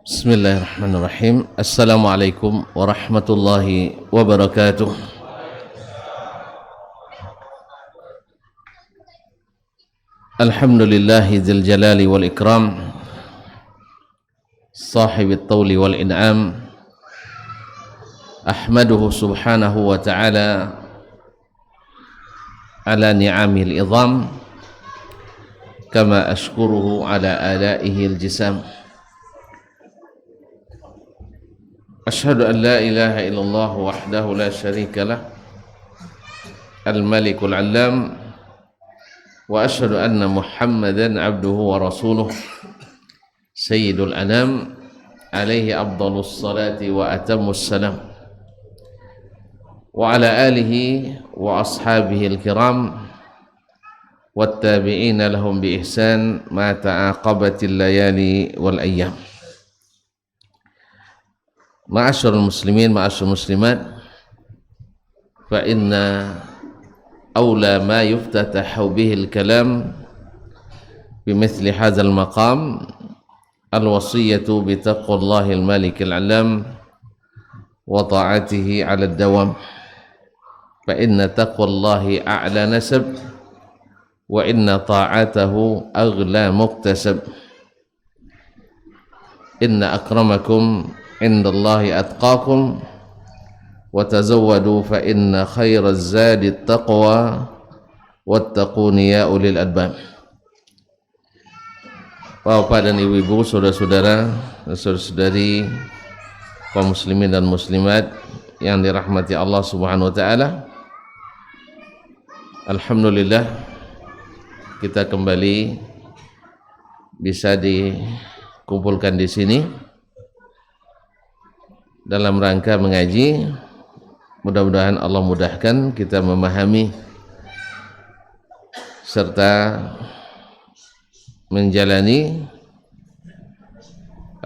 Bismillahirrahmanirrahim. Assalamualaikum warahmatullahi wabarakatuh. Alhamdulillahi dzil jalali wal ikram, sahibit tawli wal in'am. Ahmaduhu subhanahu wa ta'ala ala ni'amil idham, kama ashkuruhu ala alaihi al-jisam. Asyhadu an la ilaha illallah wahdahu la syarika lah, al-malikul allam, wa asyhadu anna muhammadan abduhu wa rasuluh, sayyidul anam, alaihi afdalus salati wa atammus salam, wa ala alihi wa ashabihi al-kiram, wattabi'ina lahum bi ihsan ma ta'aqabatil layali wal ayyam. Ma'asyarul muslimin, ma'asyarul muslimat, fa inna awla ma yuftatahu bihil kalam bimithli hadzal maqam al-wasiyatu bitaqwallahil malikil alam wa ta'atihi 'ala ad-dawam. Fa inna taqwallahi a'la nasab wa inna ta'atahu aghla muktasab. Inna akramakum indallahi atqakum wa tazawwadu fa inna khairaz zadi taqwa wattaquni ya ulil albab. Bapak dan ibu-ibu, saudara-saudara dan saudari kaum muslimin dan muslimat yang dirahmati Allah Subhanahu wa taala. Alhamdulillah kita kembali bisa dikumpulkan di sini dalam rangka mengaji. Mudah-mudahan Allah mudahkan kita memahami serta menjalani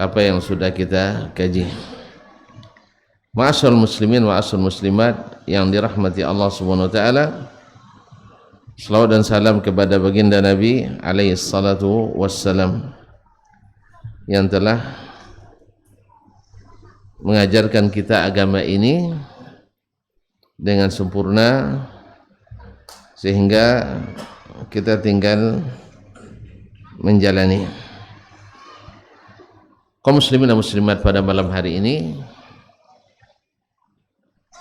apa yang sudah kita kaji. Ma'asyarul muslimin wa ma'asyarul muslimat yang dirahmati Allah Subhanahu wa taala. Salawat dan salam kepada baginda Nabi alaihi salatu wassalam yang telah mengajarkan kita agama ini dengan sempurna sehingga kita tinggal menjalani. Kaum muslimin dan muslimat, pada malam hari ini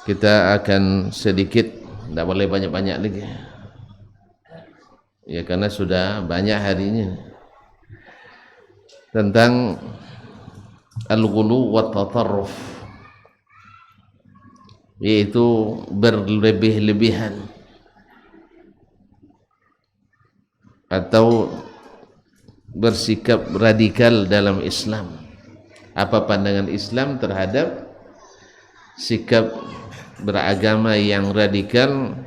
kita akan sedikit, tidak boleh banyak-banyak lagi ya, karena sudah banyak hari ini, tentang al-ghulu wa tatarruf, yaitu berlebih-lebihan atau bersikap radikal dalam Islam. Apa pandangan Islam terhadap sikap beragama yang radikal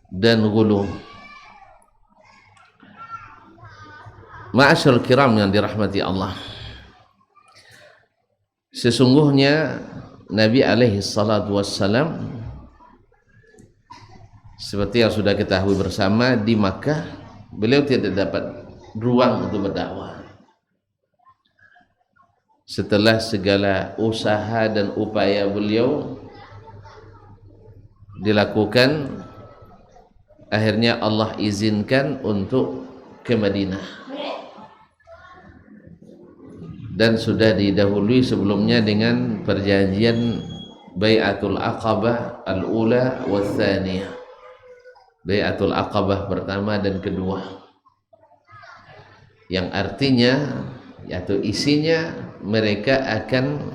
dan ghulu. Ma'asyarul kiram yang dirahmati Allah, sesungguhnya Nabi alaihi salatu wassalam, seperti yang sudah kita ketahui bersama, di Makkah beliau tidak dapat ruang untuk berdakwah. Setelah segala usaha dan upaya beliau dilakukan, akhirnya Allah izinkan untuk ke Madinah, dan sudah didahului sebelumnya dengan perjanjian Bai'atul Aqabah al-ula wa tsaniyah, Bai'atul Aqabah pertama dan kedua, yang artinya yaitu isinya mereka akan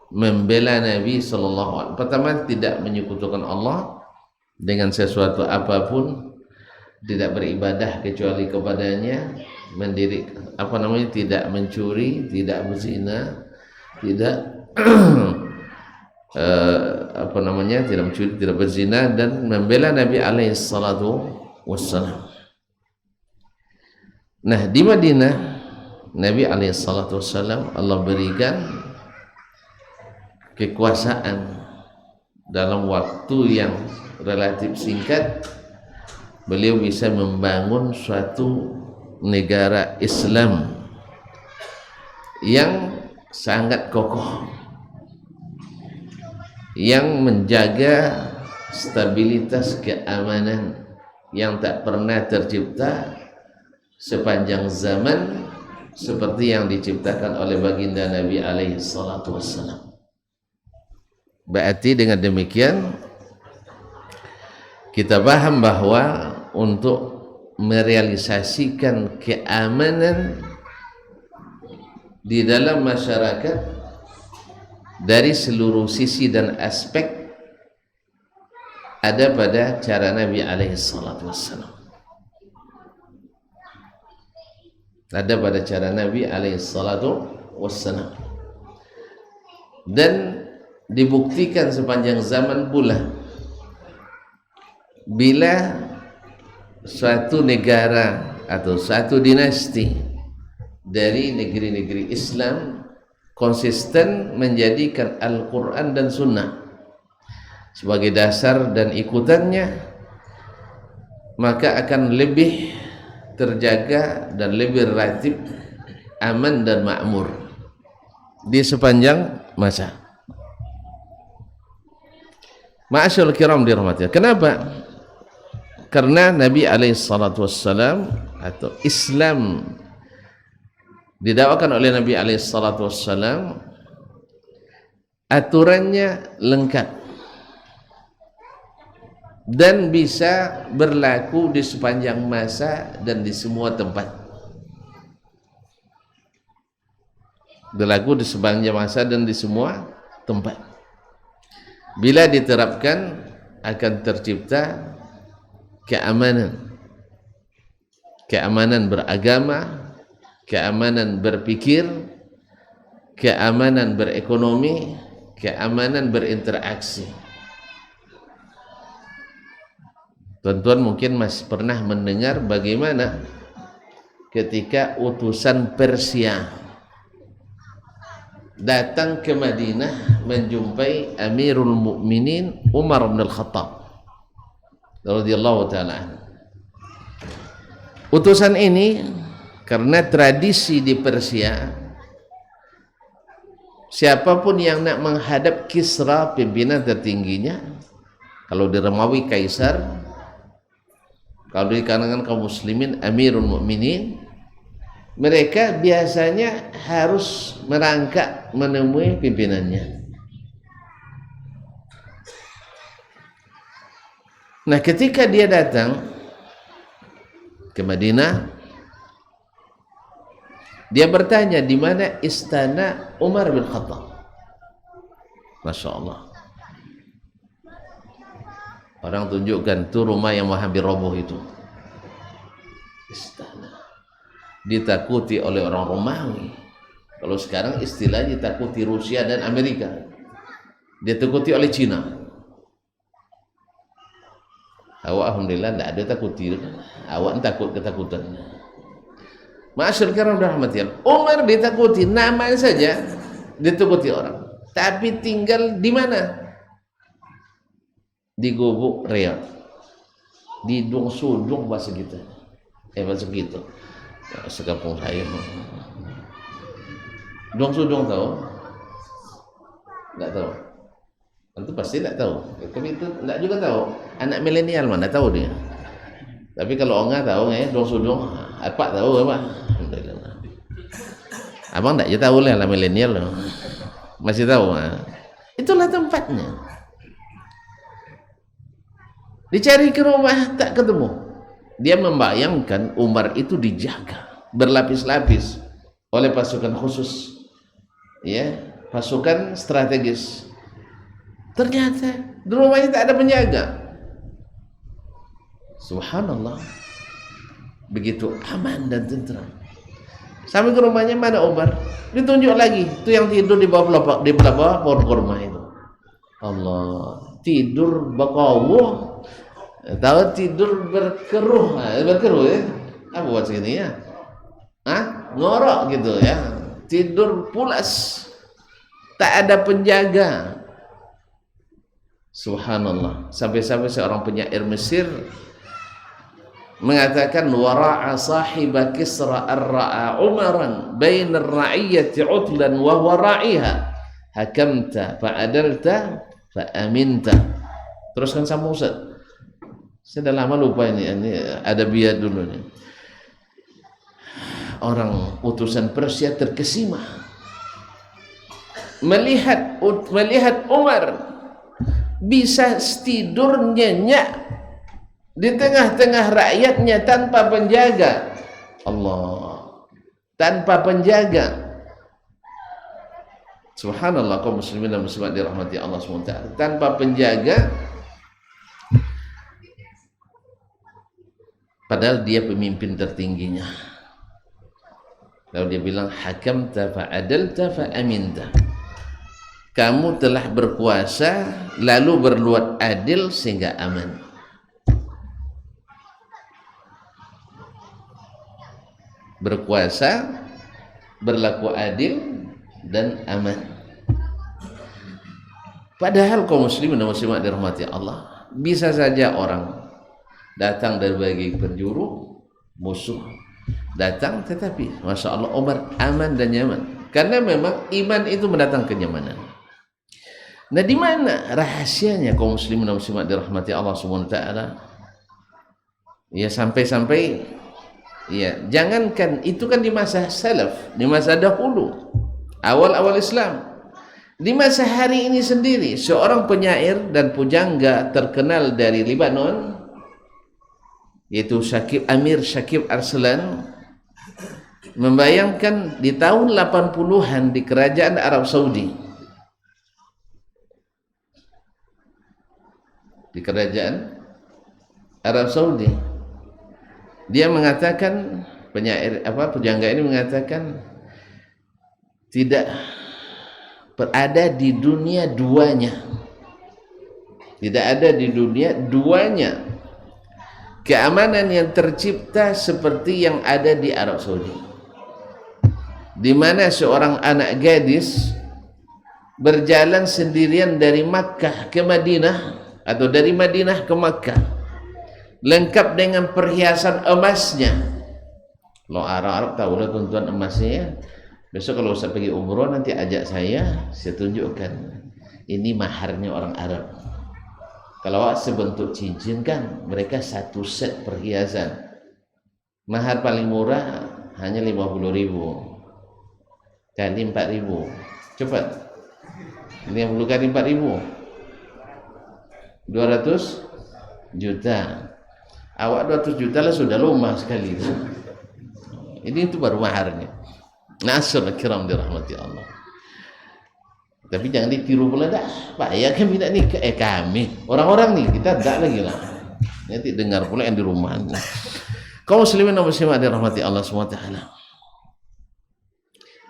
membela Nabi sallallahu alaihi wasallam. Pertama, tidak menyekutukan Allah dengan sesuatu apapun, tidak beribadah kecuali kepadanya, tidak mencuri, tidak berzina, tidak tidak mencuri, tidak berzina, dan membela Nabi alaihi salatu wassalam. Nah, di Madinah Nabi alaihi salatu wassalam Allah berikan kekuasaan dalam waktu yang relatif singkat. Beliau bisa membangun suatu negara Islam yang sangat kokoh yang menjaga stabilitas keamanan yang tak pernah tercipta sepanjang zaman seperti yang diciptakan oleh baginda Nabi alaihi salatu wassalam. Berarti dengan demikian kita paham bahwa untuk merealisasikan keamanan di dalam masyarakat dari seluruh sisi dan aspek ada pada cara Nabi alaihi salatu wassalam. Ada pada cara Nabi alaihi salatu wassalam. Dan dibuktikan sepanjang zaman pula bila suatu negara atau suatu dinasti dari negeri-negeri Islam konsisten menjadikan Al-Quran dan Sunnah sebagai dasar dan ikutannya, maka akan lebih terjaga dan lebih relatif aman dan makmur di sepanjang masa. Ma'asyarul kiram dirahmati. Kenapa? Karena Nabi alaihi salatu wassalam atau Islam didakwakan oleh Nabi alaihi salatu wassalam, aturannya lengkap dan bisa berlaku di sepanjang masa dan di semua tempat. Berlaku di sepanjang masa dan di semua tempat. Bila diterapkan akan tercipta keamanan, keamanan beragama, keamanan berpikir, keamanan berekonomi, keamanan berinteraksi. Tuan-tuan mungkin masih pernah mendengar bagaimana ketika utusan Persia datang ke Madinah menjumpai Amirul Mukminin Umar bin Al-Khattab radhiyallahu taala. Utusan ini karena tradisi di Persia, siapapun yang nak menghadap Kisra, pimpinan tertingginya, kalau di Romawi Kaisar, kalau di kalangan kaum muslimin Amirul Mukminin, mereka biasanya harus merangkak menemui pimpinannya. Nah, ketika dia datang ke Madinah, dia bertanya di mana istana Umar bin Khattab. Masya Allah. Orang tunjukkan tu rumah yang mau hampir roboh itu. Istana. Ditakuti oleh orang Romawi. Kalau sekarang istilahnya ditakuti Rusia dan Amerika. Ditakuti oleh Cina. Awak alhamdulillah tidak ada takuti. Awak takut ketakutan. Ma'asyarul kiram rahmatullah. Umar ditakuti, namanya saja ditakuti orang. Tapi tinggal di mana? Di Gubuk Riyadh. Di Dung Sudung bahasa kita. Bahasa gitu. Sekampung saya. Dung Sudung tahu? Tidak tahu. Itu pasti tidak tahu. Tapi itu tidak juga tahu. Anak milenial mana tahu dia. Tapi kalau orang tahu ya, Dung Sudung, apa tahu apa? Abang tidak tahu lah milenial. Masih tahu. Itulah tempatnya. Dicari ke rumah tak ketemu. Dia membayangkan Umar itu dijaga berlapis-lapis oleh pasukan khusus, ya, pasukan strategis. Ternyata di rumahnya tak ada penjaga. Subhanallah, begitu aman dan tentram. Sampai ke rumahnya, mana Umar? Ditunjuk lagi, itu yang tidur di bawah pohon kurma itu. Allah, tidur berkawuh. Tahu tidur berkeruh, berkeruh ya? Apa buat segini ya? Ngorok gitu ya? Tidur pulas, tak ada penjaga. Subhanallah. Sampai-sampai seorang penyair Mesir mengatakan wara'a sahiba Kisra ar-ra'a Umaran baina ar-ra'iyyati utlan wa huwa ra'iha hakamta fa'adalta fa'aminta. Teruskan sama Ustaz. Saya dah lama lupa ini ada biar dulu nih. Orang utusan Persia terkesima melihat Umar bisa tidur nyenyak di tengah-tengah rakyatnya tanpa penjaga. Allah, tanpa penjaga. Subhanallah, kaum muslimin dan muslimat dirahmati Allah SWT. Tanpa penjaga, padahal dia pemimpin tertingginya. Lalu dia bilang, hakamta fa'adalta fa'aminta. Kamu telah berkuasa lalu berbuat adil sehingga aman. Berkuasa, berlaku adil dan aman. Padahal kaum muslimin dan muslimat dirahmati Allah, bisa saja orang datang dari berbagai penjuru, musuh datang, tetapi Masya Allah Umar aman dan nyaman, karena memang iman itu mendatang kenyamanan. Nah, di mana rahasianya kaum muslimin dan muslimat dirahmati Allah Subhanahu wa taala? Ya, sampai-sampai ya, jangankan itu kan di masa salaf, di masa dahulu, awal-awal Islam. Di masa hari ini sendiri, seorang penyair dan pujangga terkenal dari Lebanon, yaitu Amir Shakib Arslan, membayangkan di tahun 80-an di kerajaan Arab Saudi, di kerajaan Arab Saudi, dia mengatakan, pujangga ini mengatakan, tidak berada di dunia duanya, tidak ada di dunia duanya keamanan yang tercipta seperti yang ada di Arab Saudi, di mana seorang anak gadis berjalan sendirian dari Makkah ke Madinah atau dari Madinah ke Makkah, lengkap dengan perhiasan emasnya. Lo Arab tahu lah tuan-tuan emasnya ya. Besok kalau saya pergi umroh nanti ajak saya tunjukkan. Ini maharnya orang Arab. Kalau sebentuk cincin kan mereka satu set perhiasan. Mahar paling murah hanya 50.000 kali 4.000. Cepat. 50 kali 4.000. 200 juta. Awak 200 juta lah sudah lumah sekali. Ini itu baru maharnya. Nasr kiram dirahmati Allah. Tapi jangan ditiru pula dah. Pak ya kami tidak nikah. Kami orang-orang nih kita tidak lagi lah. Nanti dengar pula yang di rumah. Kaum muslimin dan muslimat dirahmati Allah SWT.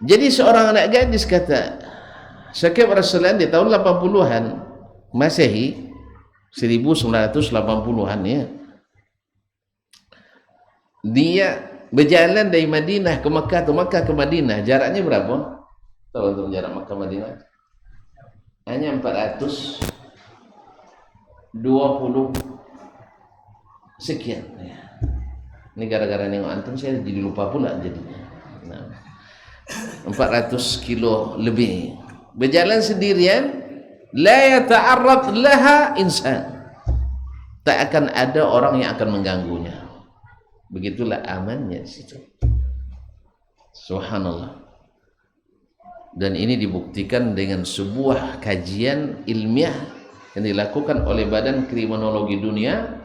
Jadi seorang anak gadis kata Syakib Rasulullah di tahun 80-an Masehi, 1980-an ya. Dia berjalan dari Madinah ke Makkah atau Makkah ke Madinah, jaraknya berapa? Tahu untuk jarak Makkah Madinah? Hanya 420 sekian. Ini gara-gara nengok antum saya jadi lupa pula jadinya. Nah, 400 kilo lebih. Berjalan sendirian, la yata'arrad laha insan. Tak akan ada orang yang akan mengganggunya. Begitulah amannya di situ. Subhanallah. Dan ini dibuktikan dengan sebuah kajian ilmiah yang dilakukan oleh Badan Kriminologi Dunia,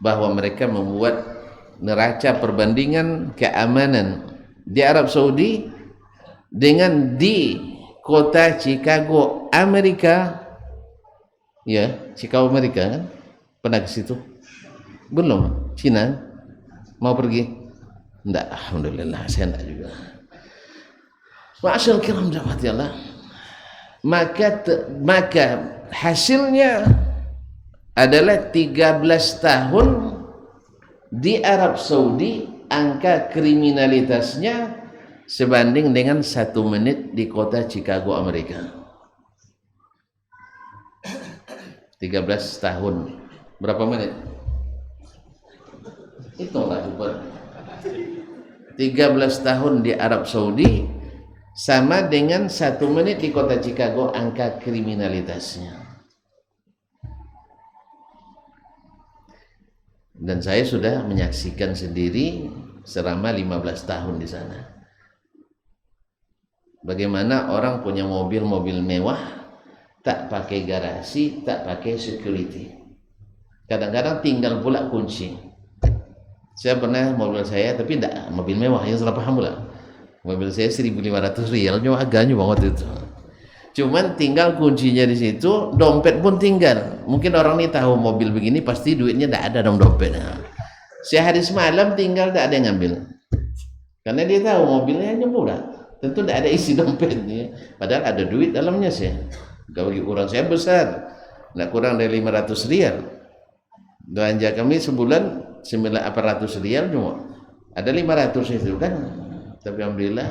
bahwa mereka membuat neraca perbandingan keamanan di Arab Saudi dengan di kota Chicago, Amerika. Ya, Chicago Amerika kan? Pernah ke situ? Belum? Cina? Mau pergi? Enggak, alhamdulillah saya enggak juga. Ma'asyal kiram rahmati Allah. Maka hasilnya adalah 13 tahun di Arab Saudi, angka kriminalitasnya sebanding dengan 1 menit di kota Chicago, Amerika. 13 tahun. Berapa menit? Hitunglah coba. 13 tahun di Arab Saudi sama dengan 1 menit di kota Chicago angka kriminalitasnya. Dan saya sudah menyaksikan sendiri selama 15 tahun di sana. Bagaimana orang punya mobil-mobil mewah, tak pakai garasi, tak pakai security. Kadang-kadang tinggal pula kunci. Saya pernah mobil saya, tapi tidak mobil mewah, yang salah paham pula. Mobil saya 1.500 rial, cuma agaknya banget itu. Cuman tinggal kuncinya di situ, dompet pun tinggal. Mungkin orang ini tahu mobil begini pasti duitnya tidak ada dalam dompetnya. Sehari semalam tinggal tidak ada yang ngambil. Karena dia tahu mobilnya hanya murah. Tentu tidak ada isi dompetnya. Padahal ada duit dalamnya sih. Bagi orang saya besar, tidak kurang dari 500 rial. Belanja kami sebulan 900 rial cuma. Ada 500 itu kan. Tapi alhamdulillah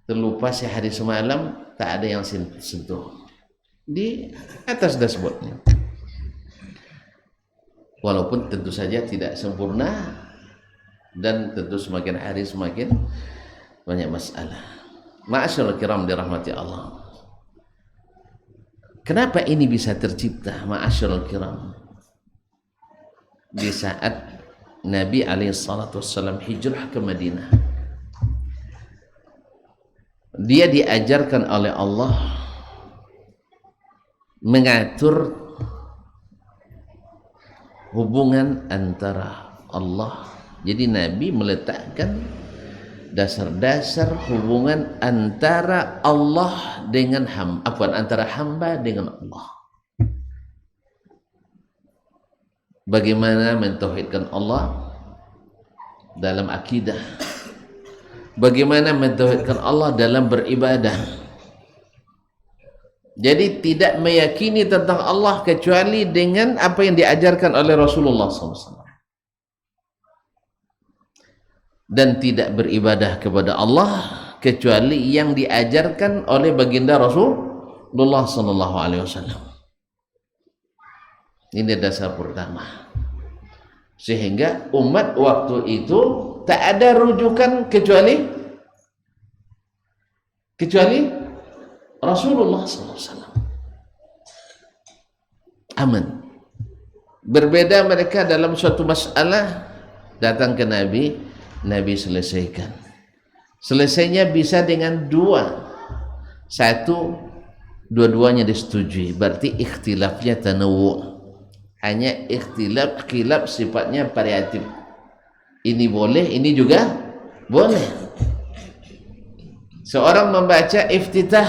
terlupa sehari semalam tak ada yang sentuh di atas dashboardnya. Walaupun tentu saja tidak sempurna dan tentu semakin hari semakin banyak masalah. Ma'asyiral kiram dirahmati Allah. Kenapa ini bisa tercipta ma'asyiral kiram? Di saat Nabi SAW hijrah ke Madinah, dia diajarkan oleh Allah mengatur hubungan antara Allah. Jadi Nabi meletakkan dasar-dasar hubungan antara Allah dengan hamba, antara hamba dengan Allah. Bagaimana mentauhidkan Allah dalam akidah, bagaimana mentauhidkan Allah dalam beribadah. Jadi tidak meyakini tentang Allah kecuali dengan apa yang diajarkan oleh Rasulullah SAW, dan tidak beribadah kepada Allah kecuali yang diajarkan oleh baginda Rasulullah SAW. Ini dasar pertama. Sehingga umat waktu itu tak ada rujukan kecuali Rasulullah SAW. Aman. Berbeda mereka dalam suatu masalah, datang ke Nabi, Nabi selesaikan. Selesainya bisa dengan dua. Satu, dua-duanya disetujui, berarti ikhtilafnya tanawu'. Hanya khilaf sifatnya variatif. Ini boleh, ini juga boleh. Seorang membaca iftitah,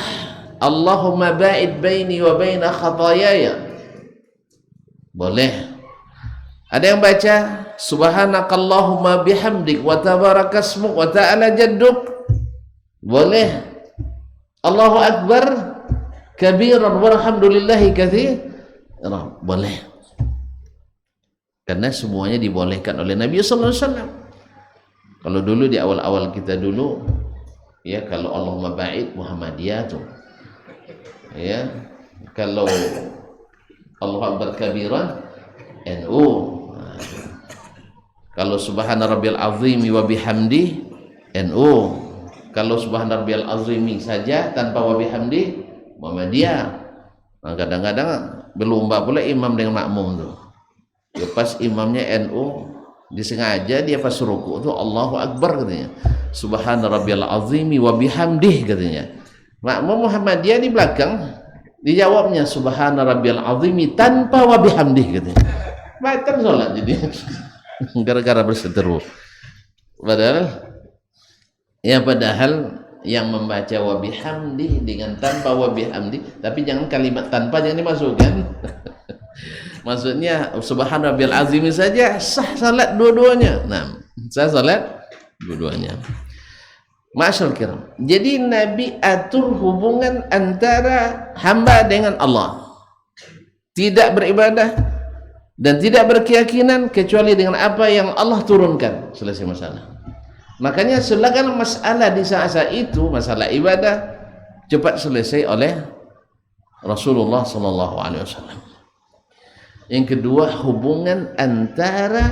Allahumma ba'id baini wa baina khataayaya, boleh. Ada yang baca subhanakallahumma bihamdik wa tabarakasmuk wa ta'ala jadduk, boleh. Allahu akbar kabiran walhamdulillahi katsiran, boleh. Karena semuanya dibolehkan oleh Nabi sallallahu alaihi wasallam. Kalau dulu di awal-awal kita dulu, ya, kalau Allahumma ba'id Muhammadiyah tuh, ya, kalau Allahu akbar kabiran NU, kalau subhana rabbiyal azimi wa bihamdi NU, kalau subhana rabbiyal azimi saja tanpa wa bihamdi Muhammadiyah. Nah, kadang-kadang berlomba pula imam dengan makmum tuh. Ya, pas imamnya NU disengaja dia pas ruku tuh Allahu akbar katanya, subhana rabbiyal azimi wa bihamdih katanya. Makmum Muhammadiyah di belakang dijawabnya subhana rabbiyal azimi tanpa wa bihamdih katanya. Batal salat jadi gara-gara berseteru. Padahal yang membaca wa bihamdih dengan tanpa wa bihamdih, tapi jangan kalimat tanpa jangan dimasukkan. Maksudnya subhana rabbiyal azim saja sah salat dua-duanya. Nah, sah salat dua-duanya. Ma'asyarul kiram. Jadi Nabi atur hubungan antara hamba dengan Allah. Tidak beribadah dan tidak berkeyakinan kecuali dengan apa yang Allah turunkan. Selesai masalah. Makanya segala masalah di saat itu, masalah ibadah, cepat selesai oleh Rasulullah SAW. Yang kedua, hubungan antara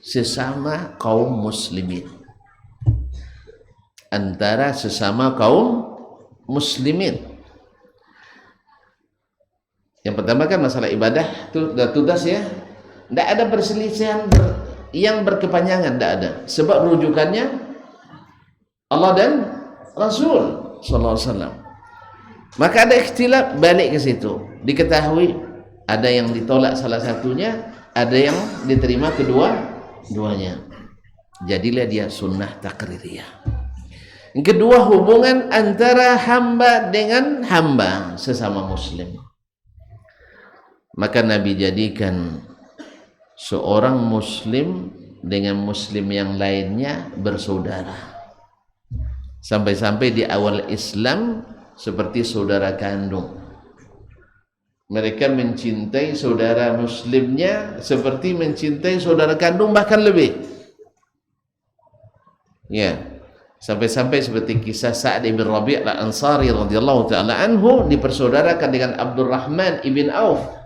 sesama kaum muslimin, antara sesama kaum muslimin. Yang pertama kan masalah ibadah itu sudah tuntas ya, tidak ada perselisihan yang berkepanjangan, tidak ada, sebab rujukannya Allah dan Rasul sallallahu alaihi wasallam. Maka ada ikhtilaf, balik ke situ, diketahui ada yang ditolak salah satunya, ada yang diterima kedua-duanya. Jadilah dia sunnah takririyah. Yang kedua, hubungan antara hamba dengan hamba sesama muslim. Maka Nabi jadikan seorang muslim dengan muslim yang lainnya bersaudara. Sampai-sampai di awal Islam seperti saudara kandung. Mereka mencintai saudara muslimnya seperti mencintai saudara kandung, bahkan lebih. Ya, sampai-sampai seperti kisah Sa'd bin Rabi' al-Ansari radhiyallahu taala anhu dipersaudarakan dengan Abdurrahman ibn Auf.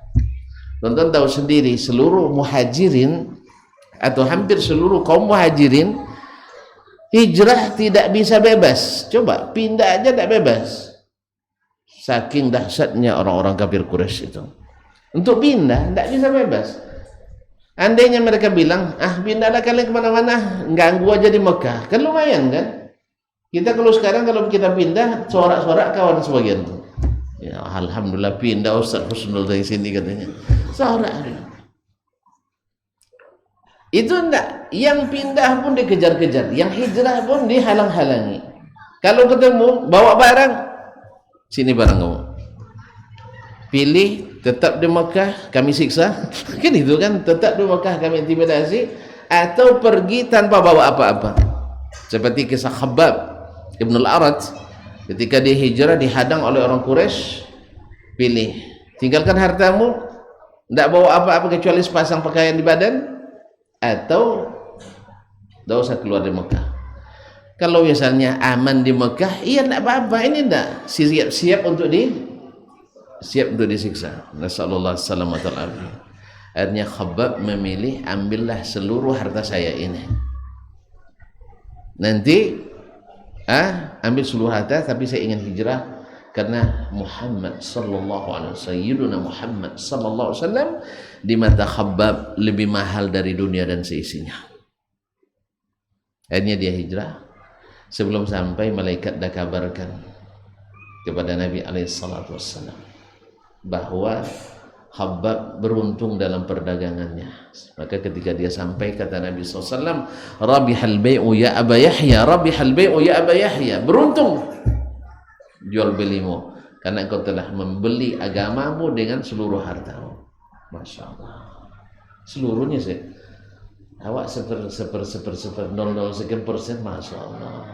Tonton tahu sendiri, seluruh muhajirin atau hampir seluruh kaum muhajirin hijrah tidak bisa bebas. Coba pindah aja tidak bebas, saking dahsyatnya orang-orang kafir Quraisy itu. Untuk pindah tidak bisa bebas. Andainya mereka bilang, pindahlah kalian kemana-mana, ganggu aja di Mekah, kan lumayan kan. Kita kalau sekarang kalau kita pindah, sorak-sorak kawan sebagian tuh, ya alhamdulillah pindah Ustaz Husnul dari sini katanya, sorak. Itu enggak, yang pindah pun dikejar-kejar, yang hijrah pun dihalang-halangi. Kalau ketemu bawa barang, sini barang kamu, pilih tetap di Mekah kami siksa, kan itu kan, tetap di Mekah kami intimidasi, atau pergi tanpa bawa apa-apa. Seperti kisah Khabbab Ibn al-Arat ketika dia hijrah dihadang oleh orang Quraisy, pilih tinggalkan hartamu, tidak bawa apa-apa kecuali sepasang pakaian di badan, atau tidak usah keluar dari Mekah. Kalau misalnya aman di Mekah, iya tidak apa-apa, ini tidak siap untuk disiksa. Nasallallahu alaihi wasallam. Akhirnya Khabbab memilih, ambillah seluruh harta saya ini, nanti ambil seluruh harta, tapi saya ingin hijrah karena Muhammad sallallahu alaihi wasallam, Sayyiduna Muhammad sallallahu alaihi wasallam di mata Khabbab lebih mahal dari dunia dan seisinya. Akhirnya dia hijrah. Sebelum sampai, malaikat dah kabarkan kepada Nabi alaihi salatu wassalam bahwa Khabbab beruntung dalam perdagangannya. Maka ketika dia sampai, kata Nabi SAW, Rabihal bay'u ya Aba Yahya, Rabihal bay'u ya Aba Yahya, beruntung jual belimu, karena engkau telah membeli agamamu dengan seluruh hartamu. Masya Allah, seluruhnya sih. Awak seper 0,0 sekian persen, Masya Allah.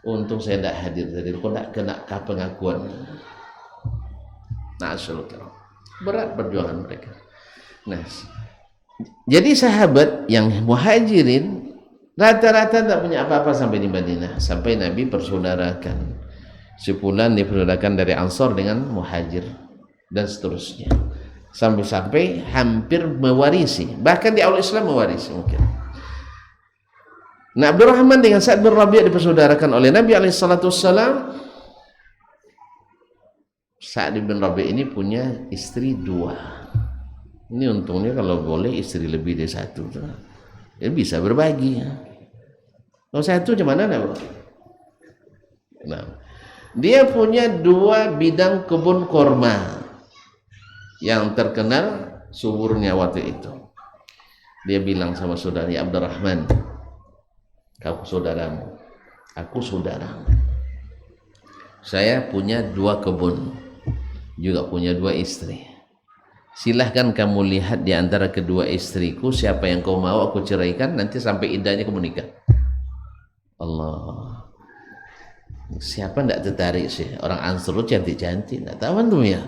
Untung saya tidak hadir tadi, kau tidak kena pengakuan. Berat perjuangan mereka. Nah, jadi sahabat yang muhajirin rata-rata tidak punya apa-apa sampai di Madinah, sampai Nabi persaudarakan. Sebulan dipersaudarakan dari Ansor dengan muhajir dan seterusnya, sampai-sampai hampir mewarisi, bahkan di awal Islam mewarisi mungkin. Nah, Abdurrahman dengan Sa'd bin Rabi' dipersaudarakan oleh Nabi alaihissalam. Sa'd bin Rabi' ini punya istri 2. Ini untungnya kalau boleh istri lebih dari 1 ya bisa berbagi ya. Kalau 1 gimana bro? Nah, dia punya 2 bidang kebun korma yang terkenal suburnya waktu itu. Dia bilang sama saudaranya, Abdurrahman, kamu saudaramu, aku saudaramu. Saya punya 2 kebun, juga punya 2 istri. Silahkan kamu lihat di antara kedua istriku, siapa yang kau mau aku ceraikan, nanti sampai iddahnya kamu nikah. Allah, siapa tidak tertarik sih? Orang Ansor cantik-cantik, tidak tahu antum ya?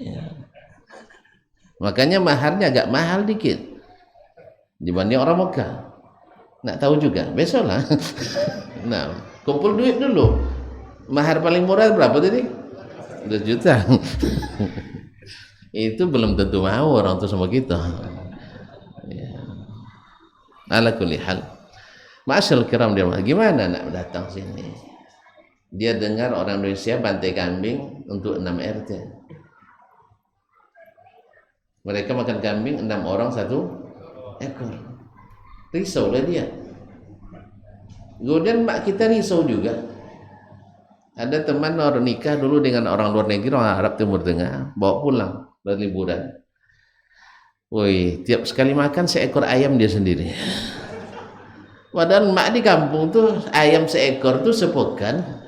Ya. Makanya maharnya agak mahal dikit dibanding orang Mekah. Nak tahu juga, besoklah. Nah, kumpul duit dulu. Mahar paling murah berapa tadi? 2 juta. Itu belum tentu mau orang itu sama kita. Ya. Ala kulli hal, ma'asyal kiram dia gimana nak datang sini? Dia dengar orang Indonesia bantai kambing untuk 6 RT. Mereka makan kambing 6 orang 1 ekor. Risau lah dia. Kemudian mak kita risau juga. Ada teman orang nikah dulu dengan orang luar negeri, orang Arab Timur Tengah, bawa pulang berliburan. Woi, tiap sekali makan seekor ayam dia sendiri. Padahal mak di kampung tuh ayam seekor tuh sepekan.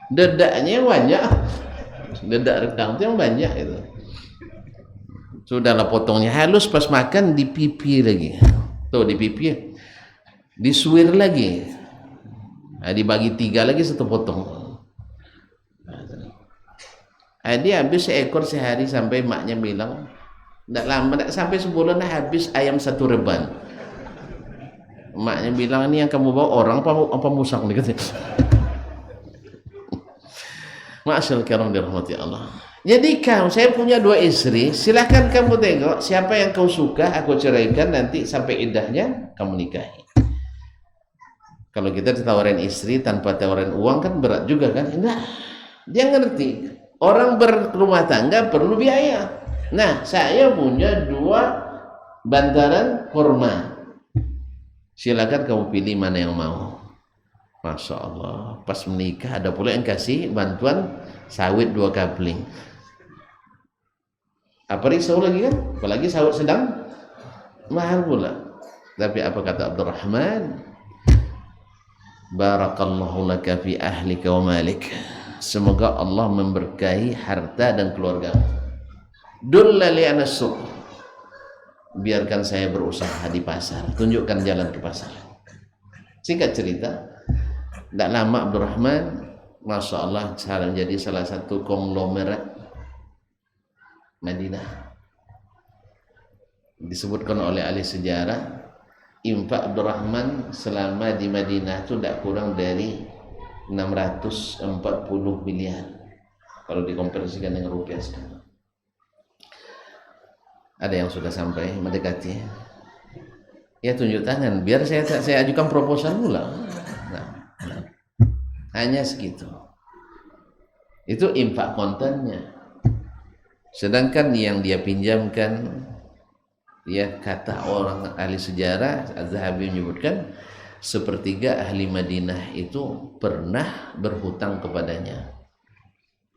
Dedaknya banyak. Dedak rendang tuh yang banyak itu. Sudahlah potongnya halus, pas makan di pipi lagi. Tuh di pipi. Disuir lagi. Nah, dibagi 3 lagi 1 potong. Dia habis seekor sehari sampai maknya bilang, tidak lama, tidak sampai sebulan habis ayam 1 reban. Maknya bilang, ini yang kamu bawa orang apa musang nih katanya. Ma'asyal kiram dirahmati Allah. Jadi saya punya 2 istri, silahkan kamu tengok siapa yang kau suka, aku ceraikan, nanti sampai iddahnya kamu nikahi. Kalau kita ditawarin istri tanpa tawaran uang kan berat juga kan. Nah, dia ngerti orang berumah tangga perlu biaya. Nah, saya punya 2 bantaran kurma, silakan kamu pilih mana yang mau. Masya Allah, pas menikah ada pula yang kasih bantuan sawit 2 kapling. Apa risau lagi kan? Apalagi sawit sedang mahal pula. Tapi apa kata Abdurrahman? Barakallahu laka fi ahlika wa malik. Semoga Allah memberkahi harta dan keluarga. Dullali ala suq. Biarkan saya berusaha di pasar, tunjukkan jalan ke pasar. Singkat cerita, tidak lama Abdurrahman, Masya Allah, sekarang jadi salah satu konglomerat Madinah. Disebutkan oleh ahli sejarah, infak Abdurrahman selama di Madinah itu tidak kurang dari 640 miliar kalau dikonversikan dengan rupiah sekarang. Ada yang sudah sampai mendekati, ya tunjuk tangan biar saya ajukan proposal pula. Nah, hanya segitu. Itu infak kontannya. Sedangkan yang dia pinjamkan, ya kata orang ahli sejarah, Az-Zahabi menyebutkan 1/3 ahli Madinah itu pernah berhutang kepadanya.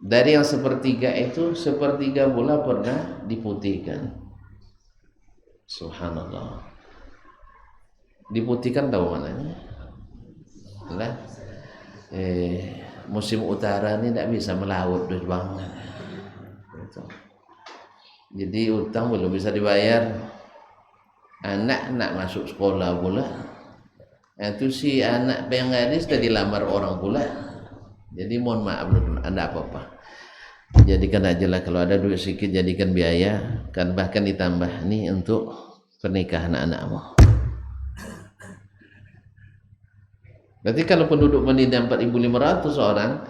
Dari yang 1/3 itu, 1/3 pula pernah diputihkan. Subhanallah. Diputihkan tahu mananya? Lah, musim utara ini tidak bisa melaut duit banget. Jadi utang belum bisa dibayar. Anak nak masuk sekolah pula. Itu si anak pengadis sudah dilamar orang pula. Jadi mohon maaf belum ada apa-apa. Jadikan aja lah kalau ada duit sedikit, jadikan biaya, kan bahkan ditambah nih untuk pernikahan anakmu. Berarti kalau penduduk Madinah 4.500 orang,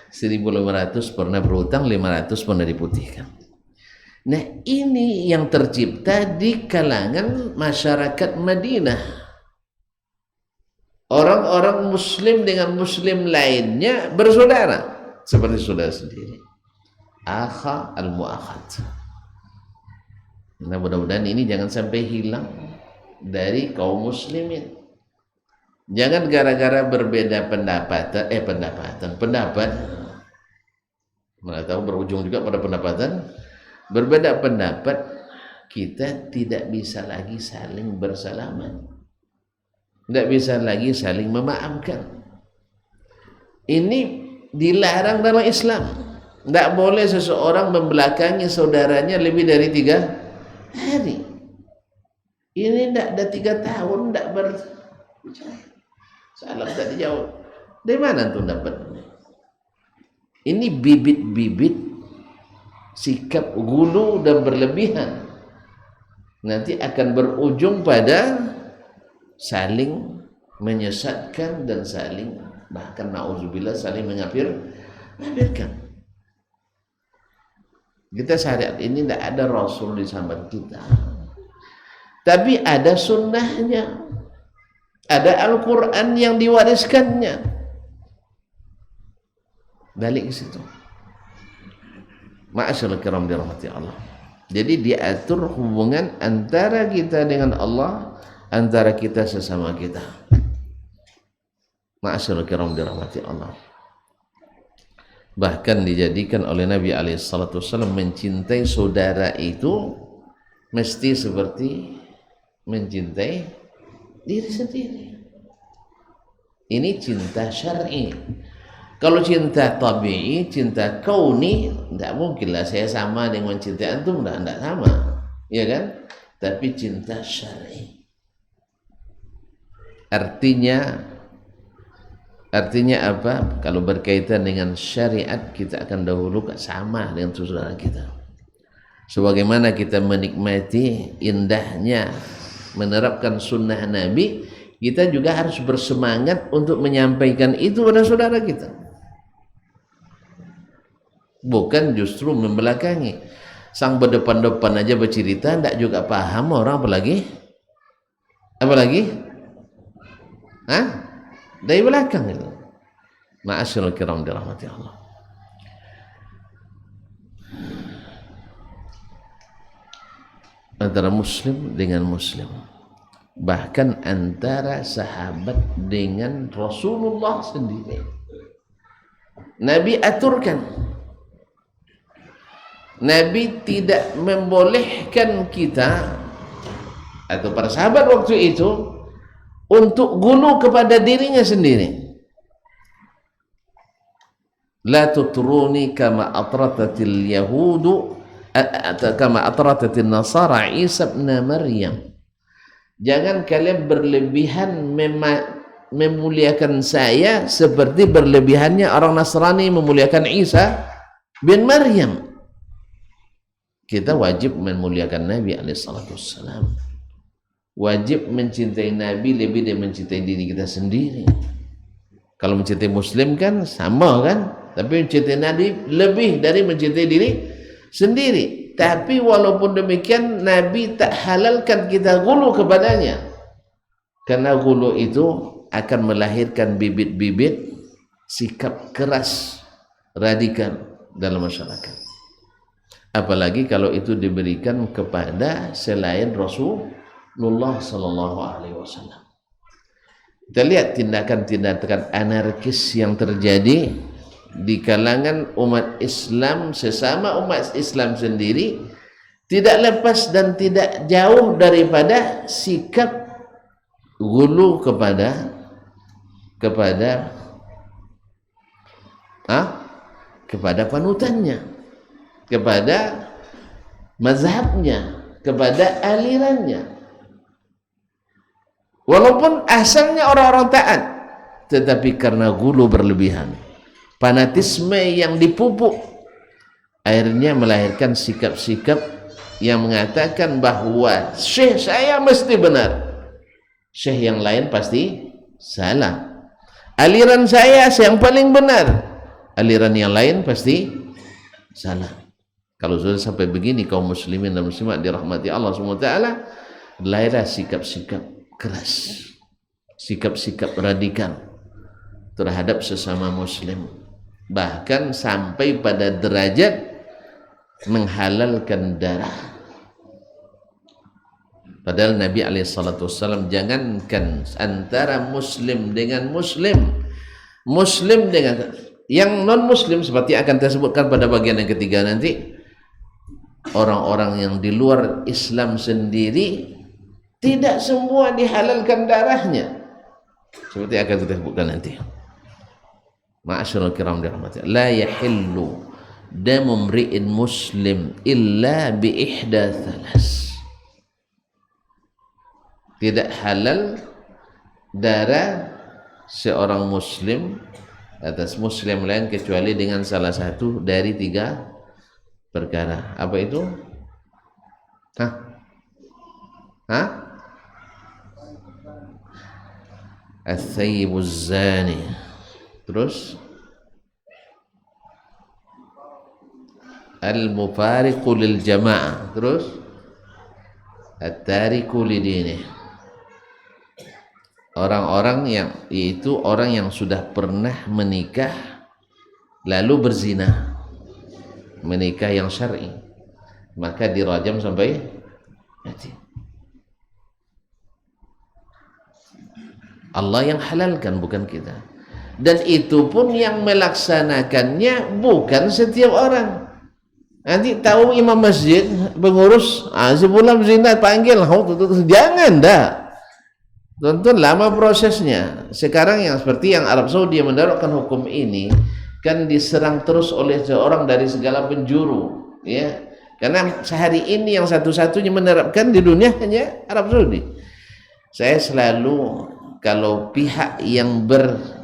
1.500 pernah berhutang, 500 pernah diputihkan. Nah, ini yang tercipta di kalangan masyarakat Madinah. Orang-orang muslim dengan muslim lainnya bersaudara seperti saudara sendiri. Akha al-mu'akhad. Nah, mudah-mudahan ini jangan sampai hilang dari kaum muslimin. Jangan gara-gara berbeda pendapat, mana tahu berujung juga pada pendapatan. Berbeda pendapat, kita tidak bisa lagi saling bersalaman, tidak bisa lagi saling memaafkan. Ini dilarang dalam Islam. Tidak boleh seseorang membelakangi saudaranya lebih dari 3 hari. Ini tidak ada 3 tahun tidak berbicara. Salam tak dijawab. Dari mana tuh dapat? Ini bibit-bibit sikap gulu dan berlebihan. Nanti akan berujung pada saling menyesatkan dan saling, bahkan na'udzubillah, saling mengkafirkan. Kita syariat ini tidak ada Rasul di sahabat kita. tapi ada sunnahnya, ada Al-Quran yang diwariskannya. Balik ke situ. Ma'asyiral kiram dirahmati Allah. Jadi diatur hubungan antara kita dengan Allah, antara kita sesama kita. Ma'asyiral kiram dirahmati Allah. Bahkan dijadikan oleh Nabi SAW mencintai saudara itu mesti seperti mencintai diri sendiri. Ini cinta syar'i. Kalau cinta tabi'i, cinta kauni, tidak mungkinlah saya sama dengan cinta antum, tidak sama, ya kan? Tapi cinta syar'i. Artinya apa? Kalau berkaitan dengan syariat, kita akan dahulukan sama dengan saudara kita. Sebagaimana kita menikmati indahnya menerapkan sunnah Nabi, kita juga harus bersemangat untuk menyampaikan itu pada saudara kita. Bukan justru membelakangi. Sang berdepan-depan aja bercerita, tidak juga paham orang, apalagi? Dari belakang itu. Ma'asyiral kiram dirahmati Allah. Antara muslim dengan muslim, bahkan antara sahabat dengan Rasulullah sendiri, Nabi aturkan. Nabi tidak membolehkan kita atau para sahabat waktu itu untuk gulu kepada dirinya sendiri. La tutruni kama atratatil yahudu kama atratatil nasara Isa ibn Maryam. Jangan kalian berlebihan memuliakan saya seperti berlebihannya orang Nasrani memuliakan Isa bin Maryam. Kita wajib memuliakan Nabi SAW, wajib mencintai Nabi lebih dari mencintai diri kita sendiri. Kalau mencintai muslim kan sama kan, tapi mencintai Nabi lebih dari mencintai diri sendiri. Tapi walaupun demikian, Nabi tak halalkan kita gulu kepadanya, karena gulu itu akan melahirkan bibit-bibit sikap keras radikal dalam masyarakat. Apalagi kalau itu diberikan kepada selain Rasulullah sallallahu alaihi wasallam. Kita lihat tindakan-tindakan anarkis yang terjadi di kalangan umat Islam, sesama umat Islam sendiri, tidak lepas dan tidak jauh daripada sikap gulu kepada panutannya, kepada mazhabnya, kepada alirannya. Walaupun asalnya orang-orang taat, tetapi karena gulu berlebihan, fanatisme yang dipupuk, akhirnya melahirkan sikap-sikap yang mengatakan bahwa syekh saya mesti benar, syekh yang lain pasti salah. Aliran saya yang paling benar, aliran yang lain pasti salah. Kalau sudah sampai begini kaum muslimin dan muslimat dirahmati Allah SWT, lahirlah sikap-sikap keras, sikap-sikap radikal terhadap sesama muslim, bahkan sampai pada derajat menghalalkan darah. Padahal Nabi SAW jangankan antara muslim dengan muslim, muslim dengan yang non muslim, seperti akan saya sebutkan pada bagian yang ketiga nanti, orang-orang yang di luar Islam sendiri tidak semua dihalalkan darahnya, seperti akan kita sebutkan nanti. Ma'asyiral kiram dirahmati Allah, la yahillu damu mri'in muslim illa bi ihda thalas. Tidak halal darah seorang muslim atas muslim lain kecuali dengan salah satu dari 3 perkara. Apa itu? As-sayyibuz zani. Terus al-mufariqu lil jamaah. Terus at-tariku lidinih, orang-orang yang, yaitu orang yang sudah pernah menikah lalu berzina, menikah yang syar'i, maka dirajam sampai mati. Allah yang halalkan, bukan kita. Dan itu pun yang melaksanakannya bukan setiap orang. Nanti tahu imam masjid, pengurus, sebulan zina panggil, jangan dah. Tonton lama prosesnya. Sekarang yang seperti yang Arab Saudi yang menerapkan hukum ini kan diserang terus oleh seorang dari segala penjuru, ya. Karena sehari ini yang satu-satunya menerapkan di dunia hanya Arab Saudi. Saya selalu, kalau pihak yang